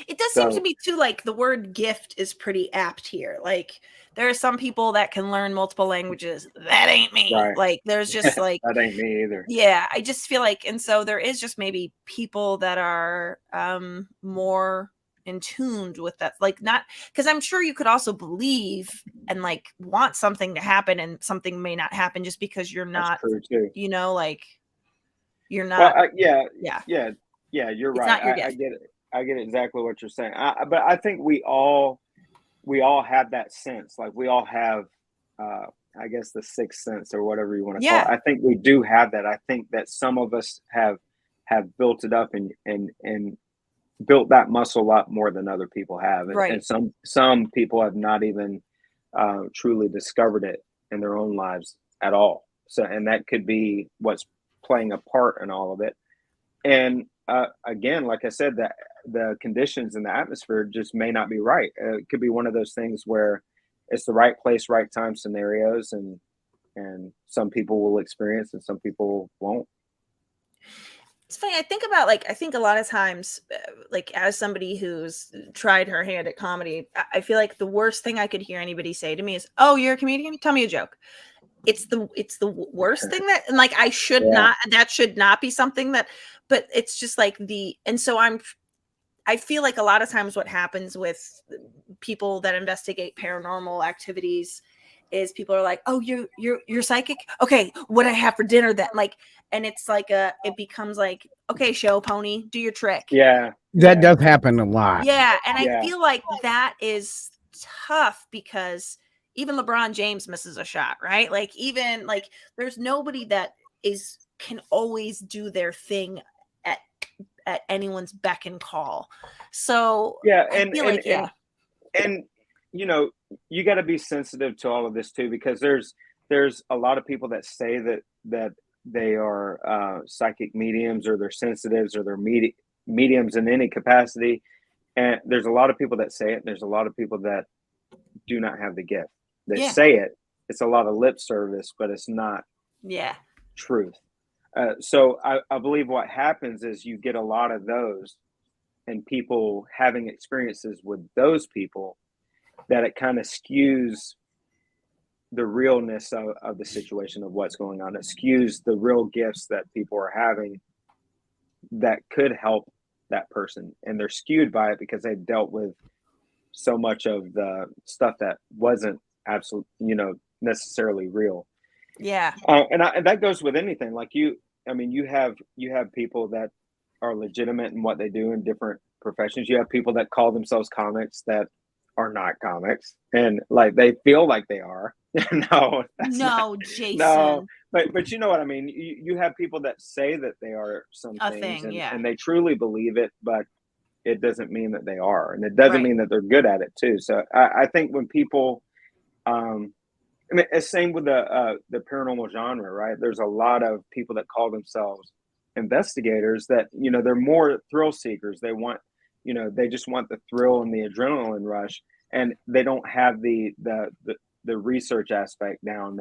S3: It does seem to
S4: So
S3: me too, like the word gift is pretty apt here. Like there are some people that can learn multiple languages. That ain't me.
S4: right,
S3: Like there's just like,
S4: that ain't me either.
S3: yeah, I just feel like, and so there is just maybe people that are more in tuned with that. Like not, because I'm sure you could also believe and like want something to happen and something may not happen just because you're
S4: That's
S3: not,
S4: true too.
S3: like you're
S4: Well,
S3: not,
S4: yeah,
S3: yeah,
S4: you're
S3: it's
S4: right.
S3: not your
S4: I
S3: gift.
S4: get it. I get exactly what you're saying. But I think we all have that sense. Like we all have, I guess, the sixth sense or whatever you want to call it.
S3: Yeah.
S4: I think we do have that. I think that some of us have built it up and built that muscle up more than other people have, and,
S3: Right.
S4: some people have not even truly discovered it in their own lives at all. So, and that could be what's playing a part in all of it. And again, like I said, that the conditions in the atmosphere just may not be right. It could be one of those things where it's the right place, right time scenarios, and some people will experience and some people won't.
S3: It's funny. I think about I think a lot of times, like as somebody who's tried her hand at comedy, I feel like the worst thing I could hear anybody say to me is, "Oh, you're a comedian? Tell me a joke." It's the worst thing that, and like I should
S4: Yeah.
S3: not, that should not be something that, but it's just like and so I feel like a lot of times what happens with people that investigate paranormal activities is people are like, "Oh, you're psychic? Okay, what I have for dinner then?" Like, and it's like it becomes like, "Okay, show pony, do your trick."
S4: Yeah.
S2: That does happen a lot.
S3: Yeah, and I
S4: Yeah.
S3: feel like that is tough because even LeBron James misses a shot, right? Like even like there's nobody that can always do their thing at anyone's beck and call. So
S4: Yeah,
S3: I feel like, yeah,
S4: and you got to be sensitive to all of this too, because there's a lot of people that say that they are psychic mediums, or they're sensitives, or they're mediums in any capacity. And there's a lot of people that say it, and there's a lot of people that do not have the gift. They
S3: Yeah.
S4: say it. It's a lot of lip service, but it's not
S3: yeah,
S4: truth. So I believe what happens is you get a lot of those, and people having experiences with those people, that it kind of skews the realness of the situation of what's going on. It skews the real gifts that people are having that could help that person. And they're skewed by it because they've dealt with so much of the stuff that wasn't absolutely, necessarily real.
S3: yeah,
S4: And that goes with anything. Like you have people that are legitimate in what they do in different professions. You have people that call themselves comics that are not comics, and like they feel like they are. No, that's
S3: no,
S4: not,
S3: Jason,
S4: no. But you know what I mean. You have people that say that they are some
S3: a
S4: things,
S3: thing, yeah,
S4: and they truly believe it, but it doesn't mean that they are, and it doesn't
S3: right,
S4: mean that they're good at it too. So I think when people, it's same with the paranormal genre, right? There's a lot of people that call themselves investigators that they're more thrill seekers. They want, they just want the thrill and the adrenaline rush, and they don't have the research aspect down.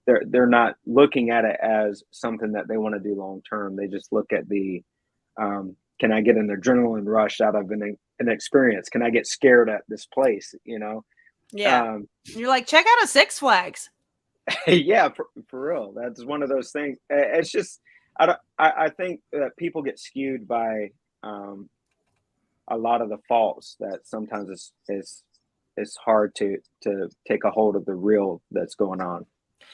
S4: They're not looking at it as something that they want to do long term. They just look at the can I get an adrenaline rush out of an experience? Can I get scared at this place? You know?
S3: Yeah. You're like, check out a Six Flags.
S4: Yeah, for real. That's one of those things. It's just, I think that people get skewed by a lot of the faults that sometimes it's hard to take a hold of the real that's going on.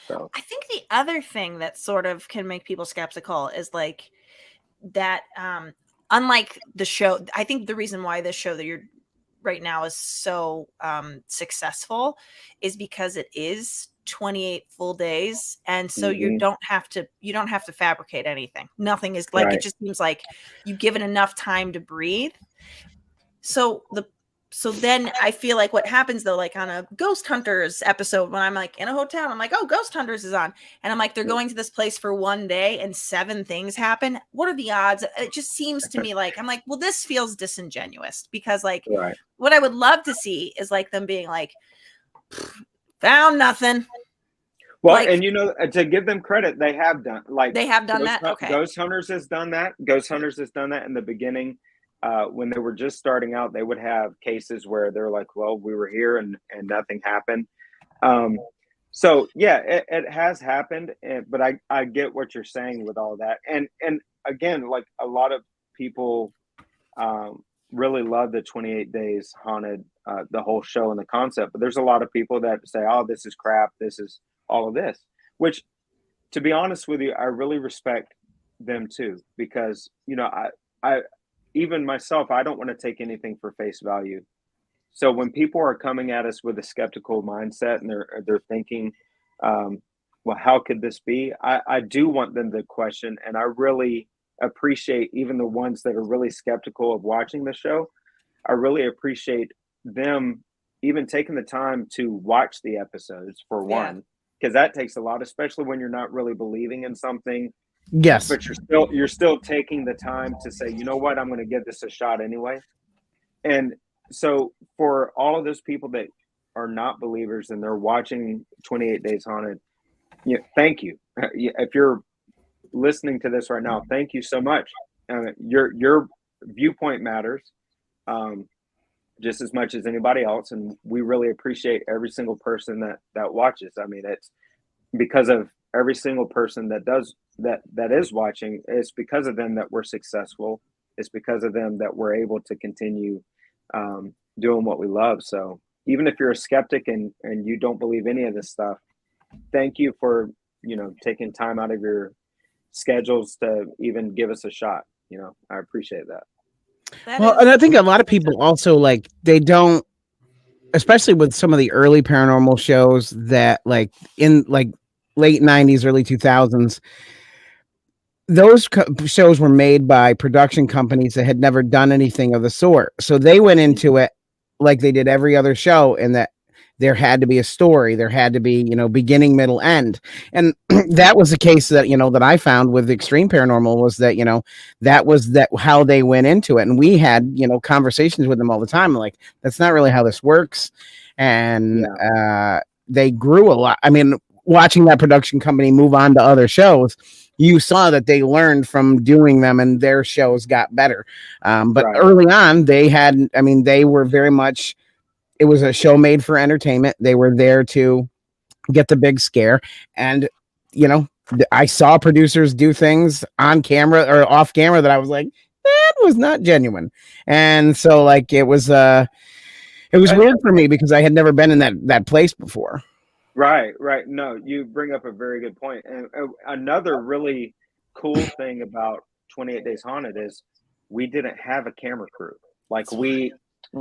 S4: So
S3: I think the other thing that sort of can make people skeptical is like that, unlike the show, I think the reason why this show that you're right now is so successful is because it is 28 full days, and so you don't have to fabricate anything. Nothing is like,
S4: right.
S3: it just seems like you've given enough time to breathe. So then I feel like what happens though, like on a Ghost Hunters episode, when I'm like in a hotel, I'm like, oh, Ghost Hunters is on. And I'm like, they're going to this place for one day and 7 things happen. What are the odds? It just seems to me like, I'm like, well, this feels disingenuous, because like
S4: Right.
S3: what I would love to see is like them being like, found nothing.
S4: Well,
S3: Like,
S4: and you know, to give them credit, they have done
S3: that. Okay.
S4: Ghost Hunters has done that. Ghost Hunters has done that in the beginning. When they were just starting out, they would have cases where they're like, well, we were here and nothing happened. So yeah, it has happened, but I get what you're saying with all that. And again, like a lot of people really love the 28 Days Haunted, the whole show and the concept, but there's a lot of people that say, oh, this is crap. This is all of this, which, to be honest with you, I really respect them too, because, you know, I even myself, I don't want to take anything for face value. So when people are coming at us with a skeptical mindset and they're thinking, well, how could this be? I do want them to question, and I really appreciate even the ones that are really skeptical of watching the show. I really appreciate them even taking the time to watch the episodes, for one, because that takes a lot, especially when you're not really believing in something.
S2: Yes.
S4: But you're still taking the time to say, you know what, I'm going to give this a shot anyway. And so for all of those people that are not believers and they're watching 28 Days Haunted, thank you. If you're listening to this right now, thank you so much. Your viewpoint matters just as much as anybody else, and we really appreciate every single person that watches. I mean, it's because of every single person that is watching. It's because of them that we're successful. It's because of them that we're able to continue doing what we love. So even if you're a skeptic and you don't believe any of this stuff, thank you for, taking time out of your schedules to even give us a shot. I appreciate that.
S2: And I think a lot of people also, like, they don't, especially with some of the early paranormal shows that, like, in like late 90s, early 2000s, those shows were made by production companies that had never done anything of the sort. So they went into it like they did every other show, and that there had to be a story. There had to be, beginning, middle, end. And that was the case that, that I found with Extreme Paranormal, was that, that was how they went into it. And we had, conversations with them all the time. Like, that's not really how this works. And they grew a lot. I mean, watching that production company move on to other shows, you saw that they learned from doing them and their shows got better. But early on, they were very much, it was a show made for entertainment. They were there to get the big scare. And, I saw producers do things on camera or off camera that I was like, that was not genuine. And so, like, it was weird for me because I had never been in that place before.
S4: Right. No, you bring up a very good point. And another really cool thing about 28 Days Haunted is we didn't have a camera crew. Like, we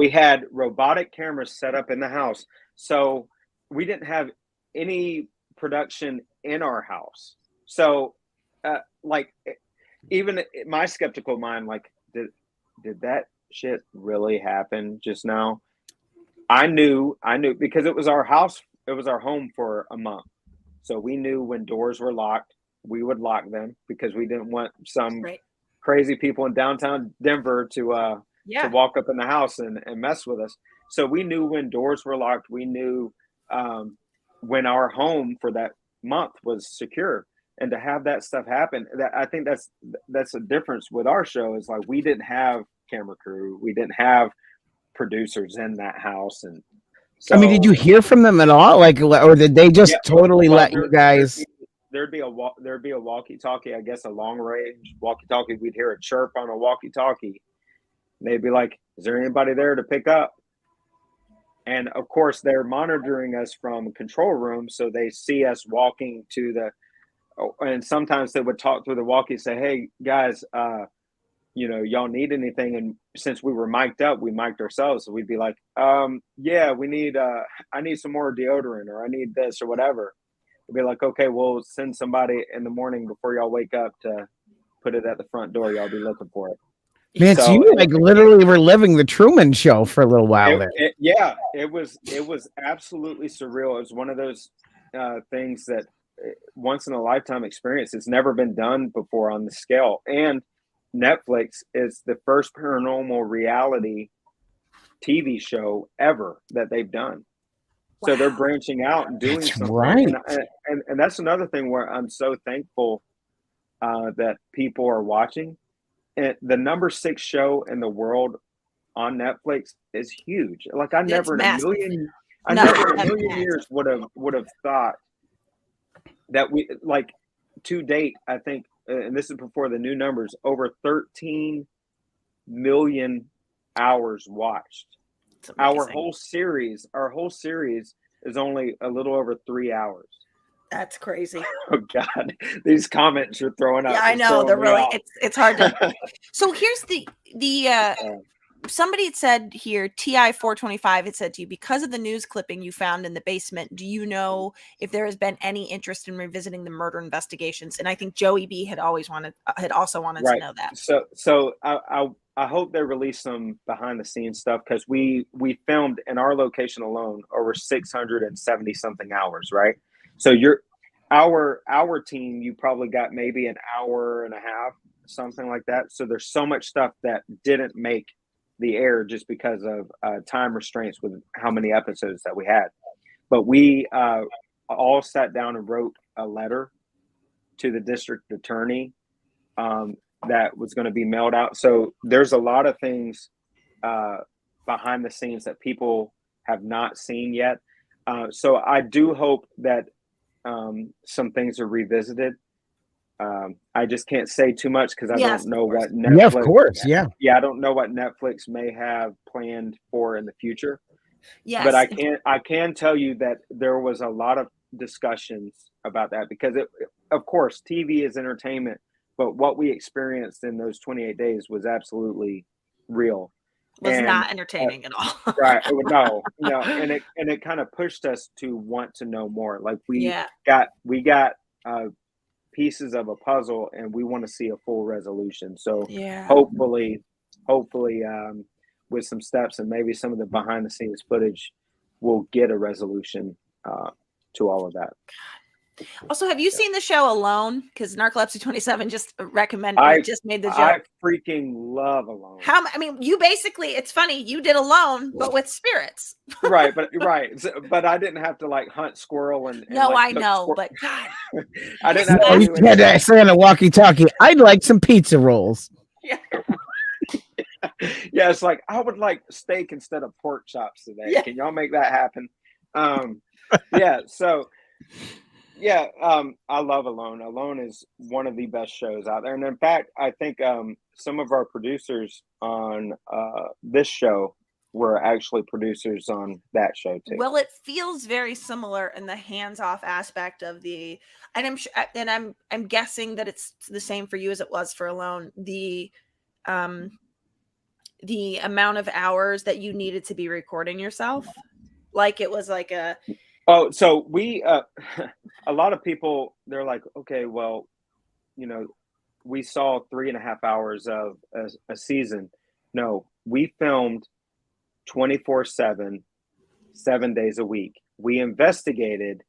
S4: had robotic cameras set up in the house. So we didn't have any production in our house. So, like, even my skeptical mind, like, did that shit really happen just now? I knew because it was our house. It was our home for a month. So we knew when doors were locked, we would lock them because we didn't want some crazy people in downtown Denver to walk up in the house and mess with us. So we knew when doors were locked. We knew when our home for that month was secure. and to have that stuff happen, that I think that's a difference with our show. Is like we didn't have camera crew, we didn't have producers in that house, and so
S2: I mean, did you hear from them at all? Like, or did they just totally let you guys?
S4: There'd be a walkie-talkie, I guess a long-range walkie-talkie. We'd hear a chirp on a walkie-talkie. They'd be like, "Is there anybody there to pick up?" And of course, they're monitoring us from control room, so they see us walking to the. And sometimes they would talk through the walkie, say, "Hey guys, y'all need anything?" And since we were mic'd up, we mic'd ourselves, so we'd be like, "Yeah, we need. I need some more deodorant, or I need this, or whatever." We'd be like, "Okay, we'll send somebody in the morning before y'all wake up to put it at the front door. Y'all be looking for it."
S2: Man, so you like literally were living the Truman Show for a little while there.
S4: It was absolutely surreal. It was one of those things that once in a lifetime experience. It's never been done before on the scale. And Netflix is the first paranormal reality TV show ever that they've done. So they're branching out and doing something.
S2: Right.
S4: And that's another thing where I'm so thankful that people are watching. And the number 6 show in the world on Netflix is huge. Like I never in a million years would have thought that we, like, to date, I think, and this is before the new numbers, over 13 million hours watched. Our whole series is only a little over 3 hours.
S3: That's crazy.
S4: Oh God, these comments you're throwing up.
S3: Yeah, I know they're really. It's hard to. So here's the somebody had said here, TI 425 had said to you, because of the news clipping you found in the basement, do you know if there has been any interest in revisiting the murder investigations? And I think Joey B had also wanted to know that.
S4: So I hope they release some behind the scenes stuff, because we filmed in our location alone over 670 something hours, right? So our team, you probably got maybe an hour and a half, something like that. So there's so much stuff that didn't make the air just because of time restraints with how many episodes that we had. But we all sat down and wrote a letter to the district attorney that was going to be mailed out. So there's a lot of things behind the scenes that people have not seen yet. So I do hope that some things are revisited. I just can't say too much because I don't know what Netflix.
S2: Yeah, of course, yeah.
S4: I don't know what Netflix may have planned for in the future.
S3: Yes,
S4: but I can tell you that there was a lot of discussions about that, because of course, TV is entertainment, but what we experienced in those 28 days was absolutely real.
S3: Was not entertaining at all.
S4: Right. No. And it kind of pushed us to want to know more. Like we got pieces of a puzzle, and we want to see a full resolution. So hopefully with some steps and maybe some of the behind the scenes footage, we'll get a resolution to all of that.
S3: Also, have you seen the show Alone? Because Narcolepsy 27 just just made the joke.
S4: I freaking love Alone.
S3: You basically, it's funny, you did Alone, but with spirits.
S4: Right. But I didn't have to like hunt squirrel and
S3: I know, but God.
S4: I didn't have to.
S2: You had to say on a walkie-talkie, I'd like some pizza rolls.
S3: Yeah.
S4: Yeah, it's like, I would like steak instead of pork chops today. Yeah. Can y'all make that happen? I love Alone. Alone is one of the best shows out there. And in fact, I think some of our producers on this show were actually producers on that show too.
S3: Well, it feels very similar in the hands-off aspect of I'm guessing that it's the same for you as it was for Alone. The amount of hours that you needed to be recording yourself, like it was like a.
S4: Oh, so we, a lot of people, they're like, okay, well, we saw 3.5 hours of a season. No, we filmed 24/7, 7 days a week. We investigated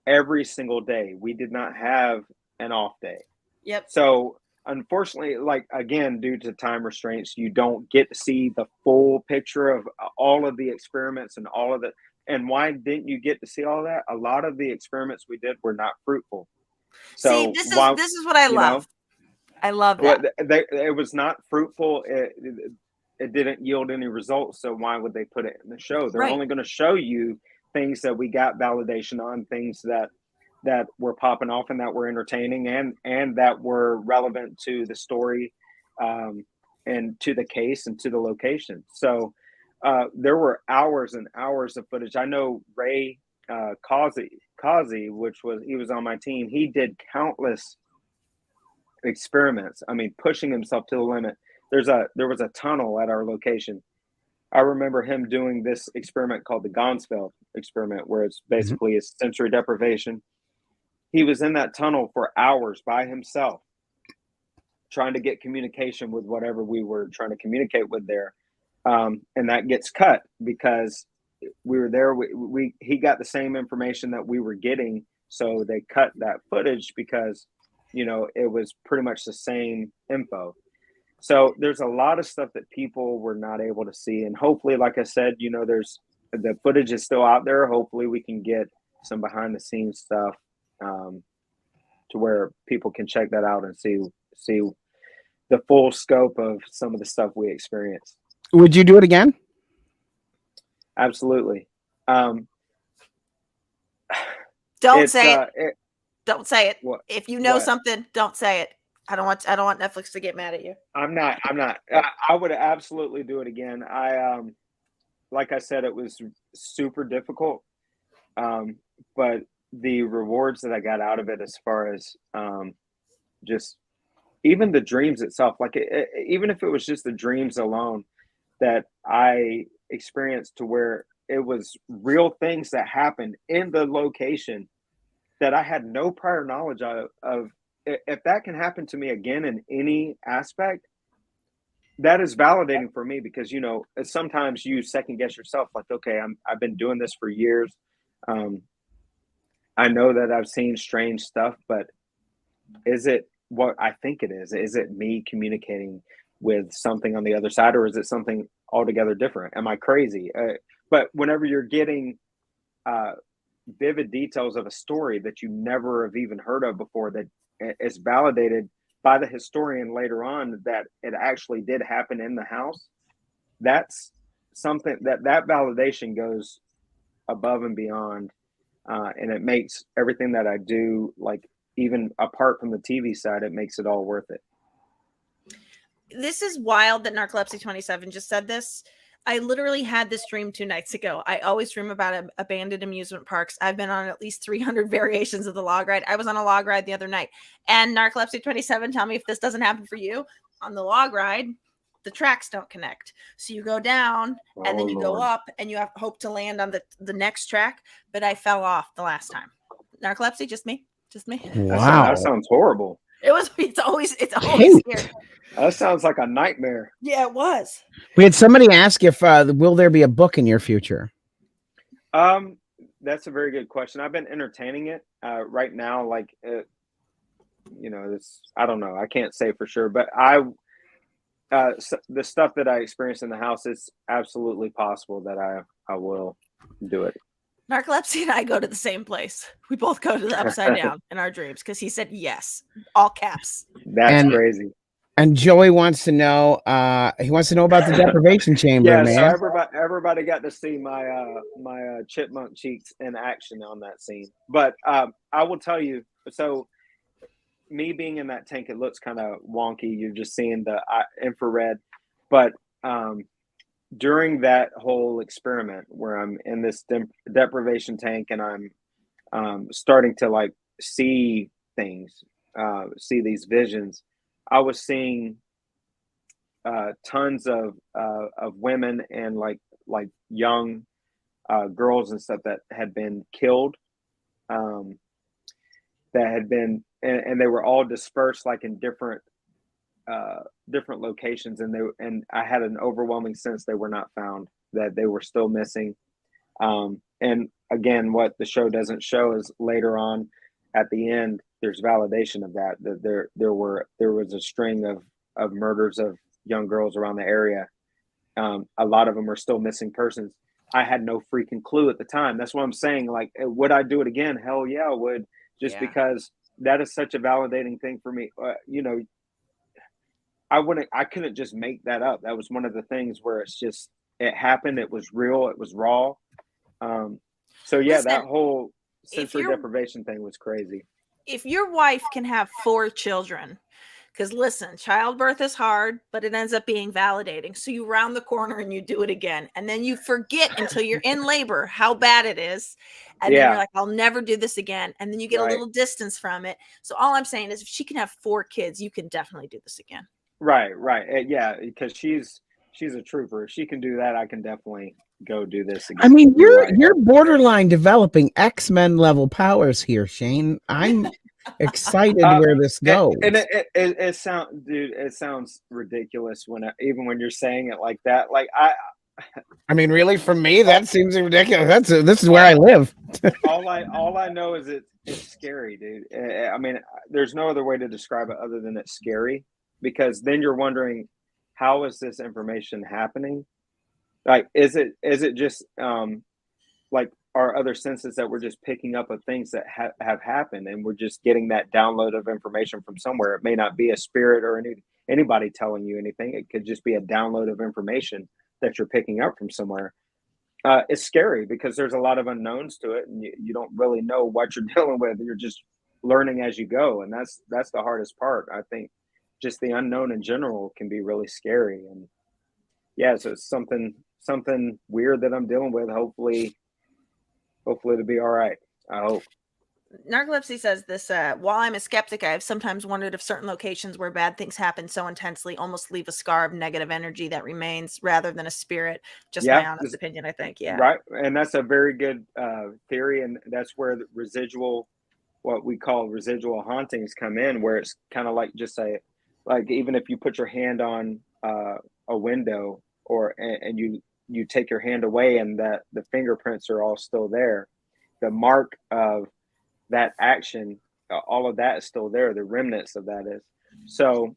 S4: every single day. We did not have an off day.
S3: Yep.
S4: So unfortunately, like, again, due to time restraints, you don't get to see the full picture of all of the experiments and all of the. And why didn't you get to see all that? A lot of the experiments we did were not fruitful.
S3: See,
S4: So
S3: this is what I
S4: you
S3: love. I love that.
S4: it was not fruitful. It didn't yield any results. So why would they put it in the show? They're
S3: Right.
S4: only going to show you things that we got validation on, things that were popping off and that were entertaining and that were relevant to the story, and to the case and to the location. So there were hours and hours of footage. I know Ray Causey, he was on my team. He did countless experiments. I mean, pushing himself to the limit. There was a tunnel at our location. I remember him doing this experiment called the Gonsfeld experiment, where it's basically a sensory deprivation. He was in that tunnel for hours by himself, trying to get communication with whatever we were trying to communicate with there. And that gets cut because we were there. He got the same information that we were getting. So they cut that footage because, it was pretty much the same info. So there's a lot of stuff that people were not able to see. And hopefully, like I said, there's the footage is still out there. Hopefully we can get some behind the scenes stuff, to where people can check that out and see the full scope of some of the stuff we experienced.
S2: Would you do it again?
S4: Absolutely.
S3: Don't say it. Don't say it.
S4: What?
S3: If you know
S4: What?
S3: something, don't say it. I don't want Netflix to get mad at you.
S4: I'm not. I would absolutely do it again. Like I said, it was super difficult. But the rewards that I got out of it, as far as just even the dreams itself, like even if it was just the dreams alone that I experienced, to where it was real things that happened in the location that I had no prior knowledge of. If that can happen to me again in any aspect, that is validating for me, because sometimes you second guess yourself, like, okay, I've been doing this for years. I know that I've seen strange stuff, but is it what I think it is? Is it me communicating with something on the other side, or is it something altogether different? Am I crazy? But whenever you're getting vivid details of a story that you never have even heard of before, that is validated by the historian later on that it actually did happen in the house, that's something that validation goes above and beyond, and it makes everything that I do, like, even apart from the TV side, it makes it all worth it.
S3: This is wild that Narcolepsy 27 just said this. I literally had this dream 2 nights ago. I always dream about abandoned amusement parks. I've been on at least 300 variations of the log ride. I was on a log ride the other night. And Narcolepsy 27, tell me if this doesn't happen for you. On the log ride, the tracks don't connect. So you go down and then you go up and you have hope to land on the next track. But I fell off the last time. Narcolepsy, just me.
S2: Wow.
S4: That sounds horrible.
S3: It's always
S2: Kate.
S3: scary.
S4: That sounds like a nightmare.
S3: Yeah, it was.
S2: We had somebody ask if will there be a book in your future?
S4: That's a very good question. I've been entertaining it right now. Like, this, I don't know. I can't say for sure, but the stuff that I experienced in the house, it's absolutely possible that I will do it.
S3: Narcolepsy and I go to the same place. We both go to the Upside Down in our dreams because he said yes, all caps.
S4: That's crazy.
S2: And Joey wants to know. He wants to know about the deprivation chamber,
S4: yeah,
S2: man.
S4: So everybody got to see my chipmunk cheeks in action on that scene. But I will tell you. So, me being in that tank, it looks kind of wonky. You're just seeing the infrared, but during that whole experiment where I'm in this deprivation tank and I'm starting to, like, see things, see these visions, I was seeing tons of women and like young girls and stuff that had been killed, that had been, and they were all dispersed, like, in different locations, and I had an overwhelming sense they were not found, that they were still missing. And again, what the show doesn't show is later on at the end, there's validation of that there was a string of murders of young girls around the area. A lot of them are still missing persons. I had no freaking clue at the time. That's what I'm saying. Like, would I do it again? Hell yeah, I would. Just because that is such a validating thing for me. You know, I couldn't just make that up. That was one of the things where it's just, it happened. It was real. It was raw. So yeah,
S3: Listen,
S4: that whole
S3: if
S4: sensory
S3: you're
S4: deprivation thing was crazy.
S3: if your wife can have 4 children, because listen, childbirth is hard, but it ends up being validating. So you round the corner and you do it again. And then you forget until you're in labor how bad it is. And then you're
S4: Yeah,
S3: like, I'll never do this again. And then you get a
S4: right,
S3: little distance from it. So all I'm saying is if she can have 4 kids, you can definitely do this again.
S4: right, right. Yeah, because she's a trooper. If she can do that, I can definitely go do this
S2: I
S4: again.
S2: mean,
S4: You're right.
S2: you're borderline developing X-Men level powers here, Shane. I'm excited where this goes.
S4: And it sounds, dude, it sounds ridiculous when even when you're saying it like that. Like
S2: I mean, really, for me, that seems ridiculous. This is where I live.
S4: all I know is it's scary, dude. I mean, there's no other way to describe it other than it's scary, because then you're wondering, how is this information happening? Like, is it just like our other senses that we're just picking up of things that have happened, and we're just getting that download of information from somewhere? It may not be a spirit or anybody telling you anything. It could just be a download of information that you're picking up from somewhere. It's scary because there's a lot of unknowns to it, and you don't really know what you're dealing with. You're just learning as you go, and that's the hardest part. I think just the unknown in general can be really scary. And yeah, so it's something weird that I'm dealing with. Hopefully it'll be all right. I hope.
S3: Narcolepsy says this, while I'm a skeptic, I have sometimes wondered if certain locations where bad things happen so intensely almost leave a scar of negative energy that remains rather than a spirit. Just my honest opinion, I think. Yeah.
S4: Right. And that's a very good theory. And that's where the what we call residual hauntings come in, where it's kind of like just like even if you put your hand on a window and you take your hand away and that the fingerprints are all still there, the mark of that action, all of that is still there. The remnants of that is. So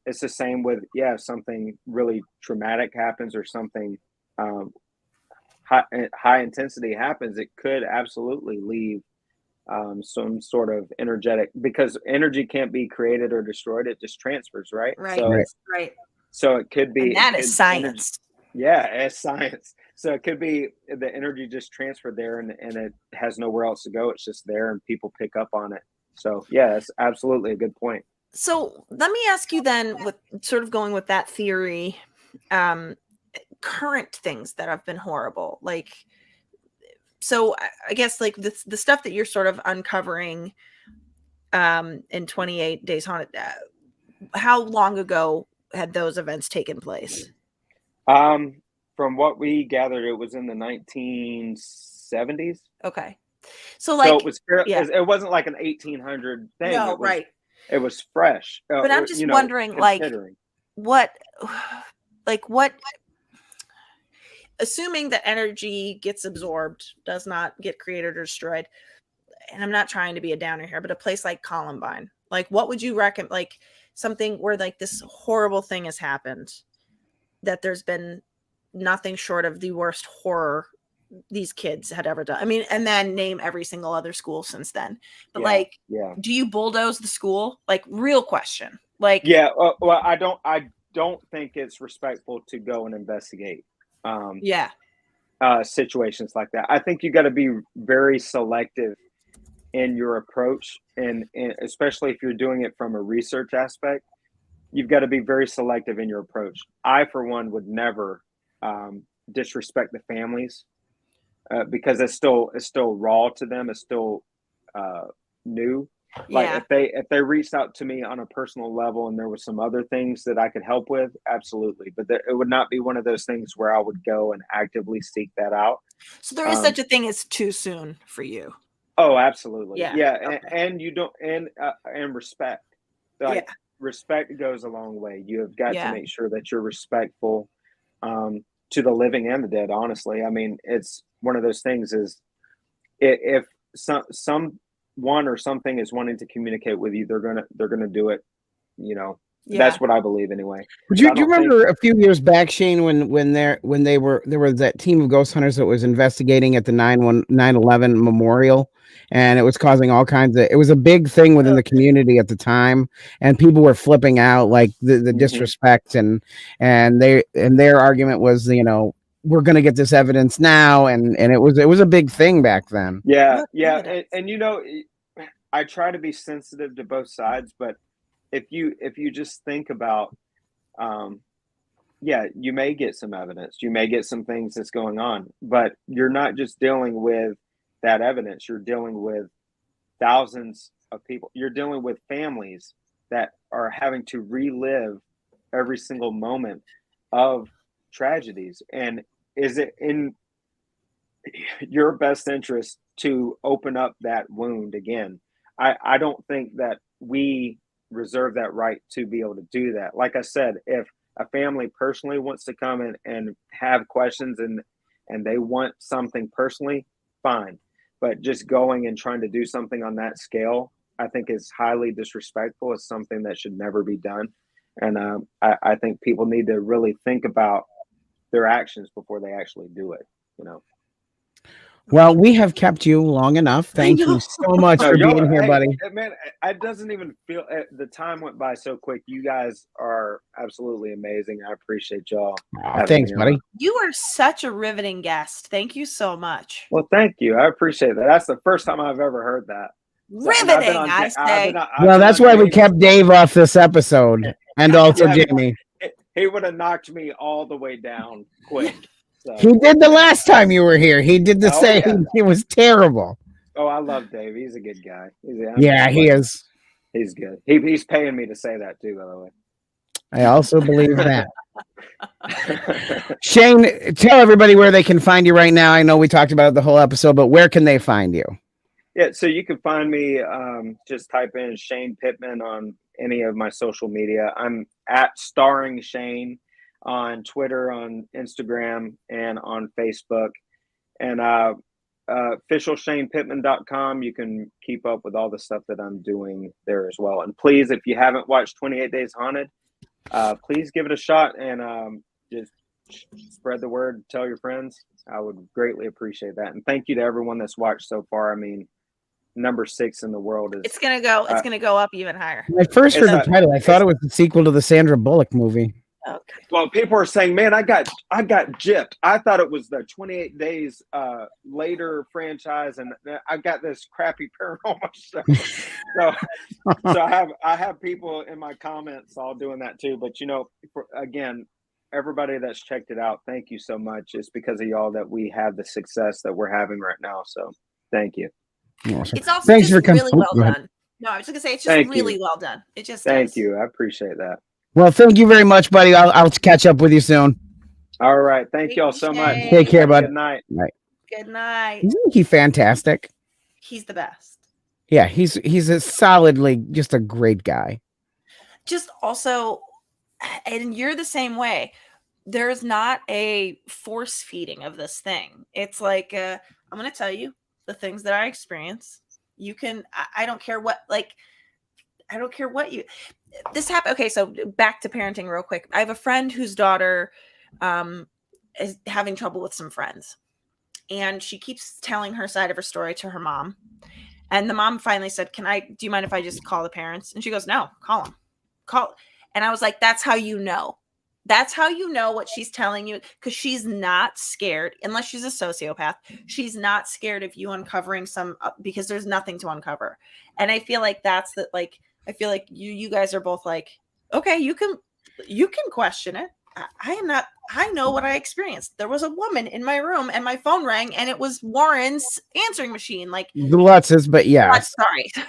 S4: it's the same with, if something really traumatic happens or something high intensity happens, it could absolutely leave some sort of energetic, because energy can't be created or destroyed. It just transfers, right?
S3: Right.
S4: So
S3: right.
S4: So it could be,
S3: and that is science.
S4: Yeah, it's science. So it could be the energy just transferred there, and it has nowhere else to go. It's just there, and people pick up on it. So yeah, that's absolutely a good point.
S3: So let me ask you then, with sort of going with that theory, current things that have been horrible, like, so I guess like the stuff that you're sort of uncovering in 28 Days Haunted, how long ago had those events taken place?
S4: From what we gathered, it was in the 1970s.
S3: Okay. So like,
S4: so it was it wasn't like an 1800 thing.
S3: No,
S4: it was,
S3: right.
S4: It was fresh.
S3: But I'm just wondering, like, what, assuming that energy gets absorbed, does not get created or destroyed, and I'm not trying to be a downer here, but a place like Columbine, like, what would you recommend? Like something where like this horrible thing has happened, that there's been nothing short of the worst horror these kids had ever done. I mean, and then name every single other school since then. But do you bulldoze the school? Like, real question. Like,
S4: well, I don't think it's respectful to go and investigate situations like that. I think you got to be very selective in your approach, and especially if you're doing it from a research aspect, you've got to be very selective in your approach. I, for one, would never disrespect the families, because it's still raw to them. It's still new. Like, if they reached out to me on a personal level and there was some other things that I could help with, absolutely. But it would not be one of those things where I would go and actively seek that out.
S3: So there is such a thing as too soon for you.
S4: Oh, absolutely.
S3: Okay.
S4: And you don't, and respect. Like, respect goes a long way. You have got to make sure that you're respectful to the living and the dead. Honestly, I mean, it's one of those things. Is if someone or something is wanting to communicate with you, they're gonna do it,
S3: Yeah.
S4: That's what I believe anyway.
S2: Do
S4: So I
S2: you
S4: don't
S2: remember a few years back, Shane, when there was that team of ghost hunters that was investigating at the 9/11 memorial, and it was causing all kinds of, it was a big thing within the community at the time, and people were flipping out, like the disrespect, and their argument was, you know, we're going to get this evidence now, and it was a big thing back then.
S4: Yeah,
S3: What
S4: yeah,
S3: evidence?
S4: and you know, I try to be sensitive to both sides, but if you just think about, yeah, you may get some evidence, you may get some things that's going on, but you're not just dealing with that evidence. You're dealing with thousands of people. You're dealing with families that are having to relive every single moment of tragedies. And is it in your best interest to open up that wound again? I don't think that we reserve that right to be able to do that. Like I said, if a family personally wants to come in and have questions and they want something personally, fine. But just going and trying to do something on that scale, I think is highly disrespectful. It's something that should never be done. And I think people need to really think about their actions before they actually do it, you know.
S2: Well, we have kept you long enough. Thank you so much for being here, buddy.
S4: Man, it doesn't even feel, the time went by so quick. You guys are absolutely amazing. I appreciate y'all.
S2: Thanks, buddy.
S3: You are such a riveting guest. Thank you so much.
S4: Well, thank you. I appreciate that. That's the first time I've ever heard that.
S3: Riveting, I say.
S2: Well, that's why we kept Dave off this episode, and also Jamie.
S4: He would have knocked me all the way down quick. So.
S2: He did the last time you were here. He did the same. Yeah. It was terrible.
S4: Oh, I love Dave. He's a good guy.
S2: He is.
S4: He's good. He's paying me to say that too, by the way.
S2: I also believe that. Shane, tell everybody where they can find you right now. I know we talked about it the whole episode, but where can they find you?
S4: Yeah, so you can find me, just type in Shane Pittman on any of my social media. I'm at Starring Shane on Twitter, on Instagram, and on Facebook. And officialshanepittman.com, you can keep up with all the stuff that I'm doing there as well. And please, if you haven't watched 28 Days Haunted, please give it a shot and just spread the word, tell your friends. I would greatly appreciate that. And thank you to everyone that's watched so far. I mean, number 6 in the world is
S3: it's gonna go up even higher.
S2: I first heard the title. I thought it was the sequel to the Sandra Bullock movie.
S3: Okay.
S4: Well, people are saying, man, I got gypped. I thought it was the 28 Days Later franchise, and I got this crappy paranormal stuff. so I have people in my comments all doing that too. But you know, again, everybody that's checked it out, thank you so much. It's because of y'all that we have the success that we're having right now. So thank you.
S2: Awesome.
S3: It's also
S2: Thanks for
S3: really well done. No, I was just gonna say it's just really well done. It just
S4: thank you. I appreciate that.
S2: Well, thank you very much, buddy. I'll catch up with you soon.
S4: All right. Thank y'all so much.
S2: Take care, bud.
S4: Good night.
S3: Good night.
S2: Isn't he fantastic?
S3: He's the best.
S2: Yeah, he's a solidly just a great guy.
S3: Just also, and you're the same way. There's not a force feeding of this thing. It's like, I'm going to tell you the things that I experience. You can, I don't care what, I don't care what you, this happened. Okay. So back to parenting real quick. I have a friend whose daughter is having trouble with some friends, and she keeps telling her side of her story to her mom. And the mom finally said, do you mind if I just call the parents? And she goes, no, call them. And I was like, that's how you know. That's how you know what she's telling you, because she's not scared, unless she's a sociopath. She's not scared of you uncovering because there's nothing to uncover. And I feel like that's that. Like, I feel like you guys are both like, okay, you can question it. I am not. I know what I experienced. There was a woman in my room, and my phone rang, and it was Warren's answering machine. Like
S2: the Lutz's, but yeah.
S3: Lutz,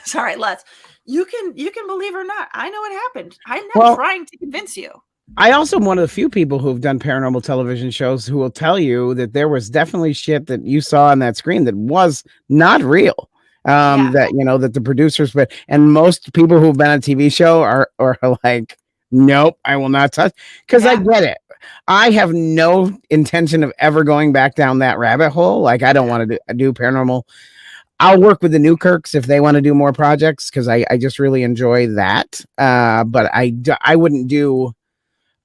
S3: sorry, Lutz. You can believe or not. I know what happened. I'm not trying to convince you.
S2: I also am one of the few people who've done paranormal television shows who will tell you that there was definitely shit that you saw on that screen that was not real. That, you know, that the producers, and most people who've been on a TV show are like, nope, I will not touch, because I get it. I have no intention of ever going back down that rabbit hole. Like, I don't want to do paranormal. I'll work with the Newkirks if they want to do more projects because I just really enjoy that. But I wouldn't do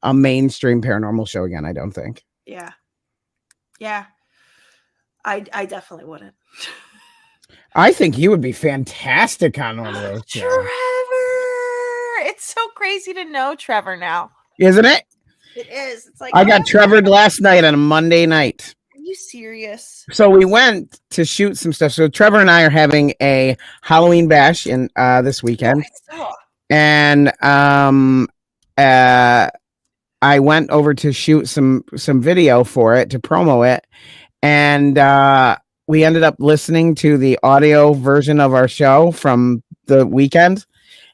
S2: a mainstream paranormal show again. I don't think.
S3: Yeah. I definitely wouldn't.
S2: I think you would be fantastic on one of those shows.
S3: Trevor, it's so crazy to know Trevor now,
S2: isn't it?
S3: It is. It's like
S2: I got Trevored last night on a Monday night.
S3: Are you serious?
S2: So we went to shoot some stuff. So Trevor and I are having a Halloween bash in this weekend, and I went over to shoot some video for it to promo it, and we ended up listening to the audio version of our show from the weekend,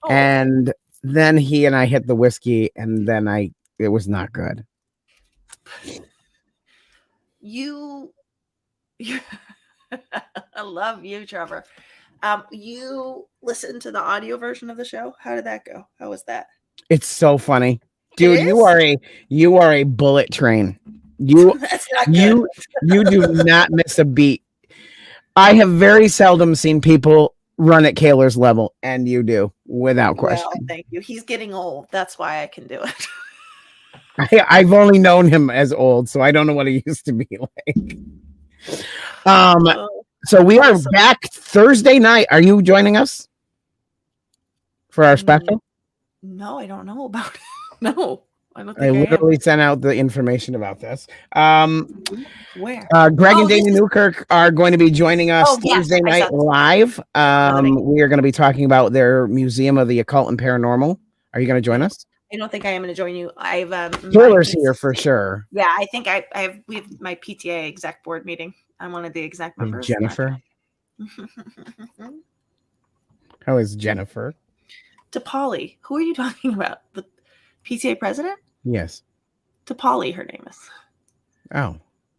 S2: and then he and I hit the whiskey, and then it was not good.
S3: I love you, Trevor. You listened to the audio version of the show. How did that go? How was that?
S2: It's so funny, dude. You are a bullet train.
S3: That's not good.
S2: You do not miss a beat. I have very seldom seen people run at Kaler's level, and you do, without question.
S3: Well, thank you. He's getting old. That's why I can do it.
S2: I've only known him as old, so I don't know what he used to be like. So we are back Thursday night. Are you joining us for our special?
S3: No, I don't know about it. No, I don't think
S2: I literally sent out the information about this.
S3: Where?
S2: Greg and Dana Newkirk are going to be joining us Thursday night live. We are going to be talking about their Museum of the Occult and Paranormal. Are you going to join us?
S3: I don't think I am going to join you. I've
S2: Taylor's here for sure.
S3: Yeah, I think we have my PTA exec board meeting. I'm one of the exec members.
S2: Jennifer. How is Jennifer?
S3: DePauli. Who are you talking about? The PTA president?
S2: Yes.
S3: DePauli, her name is.
S2: Oh.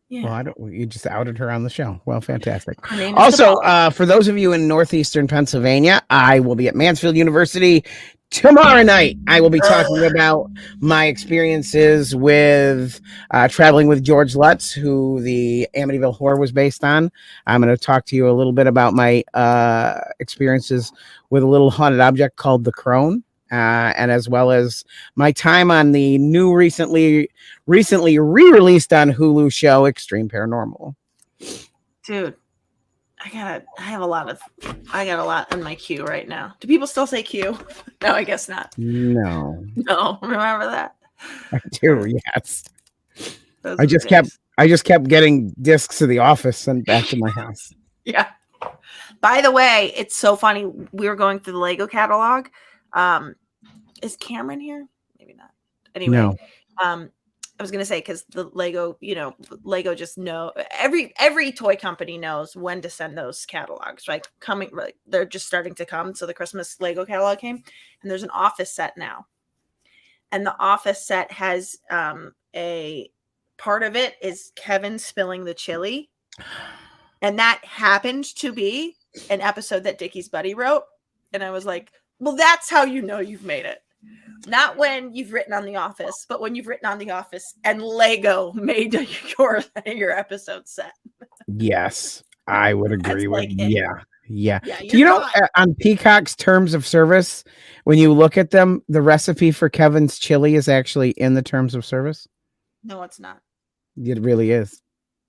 S3: Yeah.
S2: Well, I don't. You just outed her on the show. Well, fantastic. Also, for those of you in northeastern Pennsylvania, I will be at Mansfield University tomorrow night. I will be talking about my experiences with traveling with George Lutz, who the Amityville Horror was based on. I'm going to talk to you a little bit about my experiences with a little haunted object called the Crone. And as well as my time on the new recently re-released on Hulu show Extreme Paranormal.
S3: Dude, I got a lot in my queue right now. Do people still say queue? No, I guess not.
S2: No,
S3: remember that?
S2: I do. Yes. I just kept getting discs of The Office sent back to my house.
S3: Yeah. By the way, it's so funny. We were going through the Lego catalog. Is Cameron here? Maybe not. Anyway,
S2: no.
S3: I was gonna say because the Lego, Lego just know every toy company knows when to send those catalogs. Right, they're just starting to come. So the Christmas Lego catalog came, and there's an Office set now, and the Office set has a part of it is Kevin spilling the chili, and that happened to be an episode that Dickie's buddy wrote, and I was like, well, that's how you know you've made it. Not when you've written on The Office, but when you've written on The Office and Lego made your episode set.
S2: Yes, I would agree with yeah. Do
S3: you
S2: know on Peacock's terms of service, when you look at them, the recipe for Kevin's chili is actually in the terms of service?
S3: No, it's not.
S2: It really is.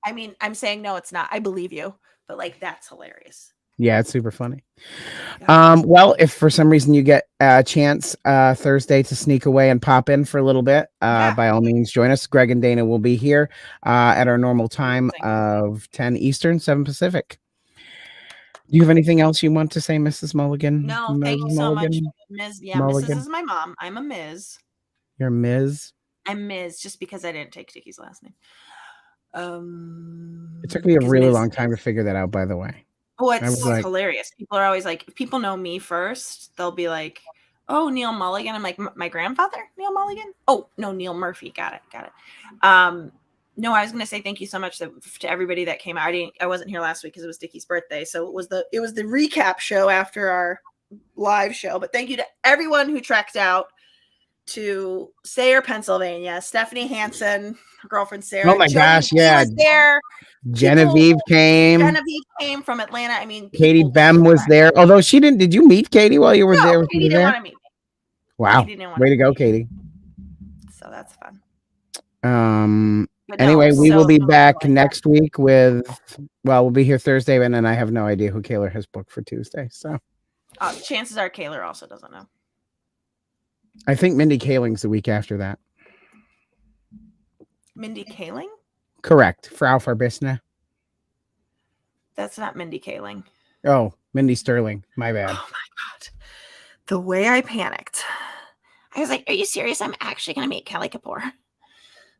S3: I mean, I'm saying no, it's not. I believe you, but that's hilarious.
S2: Yeah, it's super funny. Well, if for some reason you get a chance Thursday to sneak away and pop in for a little bit, by all means, join us. Greg and Dana will be here at our normal time of 10 Eastern, 7 Pacific. Do you have anything else you want to say, Mrs. Mulligan?
S3: No, thank you so much, Ms. Yeah, Mulligan. Mrs. is my mom. I'm a Ms.
S2: You're Ms.
S3: I'm Ms. Just because I didn't take Dickie's last name.
S2: It took me a really long time to figure that out, by the way.
S3: Oh, it's hilarious. People are always like, if people know me first, they'll be like, oh, Neil Mulligan. I'm like, my grandfather, Neil Mulligan? Oh, no, Neil Murphy. Got it. No, I was going to say thank you so much to everybody that came out. I wasn't here last week because it was Dickie's birthday. So it was the recap show after our live show. But thank you to everyone who trekked out. to Sayre, Pennsylvania. Stephanie Hansen, her girlfriend Sarah.
S2: Oh my gosh,
S3: Jody
S2: yeah.
S3: was there.
S2: Genevieve came.
S3: Genevieve came from Atlanta. I mean,
S2: Katie
S3: people
S2: Bem was there. Although she didn't. Did you meet Katie while you were there?
S3: No, Katie didn't want to meet me.
S2: Wow.
S3: Katie didn't want
S2: Way to go, Katie.
S3: So that's fun.
S2: But anyway, we will be back next week with, well, we'll be here Thursday, and then I have no idea who Kaylor has booked for Tuesday. So
S3: chances are Kaylor also doesn't know.
S2: I think Mindy Kaling's the week after that.
S3: Mindy Kaling?
S2: Correct. Frau Farbissna.
S3: That's not Mindy Kaling.
S2: Oh, Mindy Sterling. My bad.
S3: Oh my God. The way I panicked. I was like, are you serious? I'm actually going to meet Kelly Kapoor.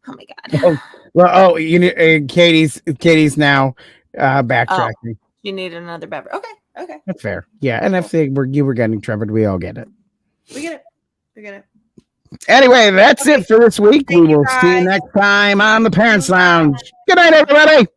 S3: Oh my God.
S2: Oh, well, you need Katie's now backtracking.
S3: Oh, you need another beverage. Okay.
S2: That's fair. Yeah. And if you were getting troubled, we all get it.
S3: We get it.
S2: Anyway, that's it for this week. We will see you next time on the Parents Lounge. Good night, everybody.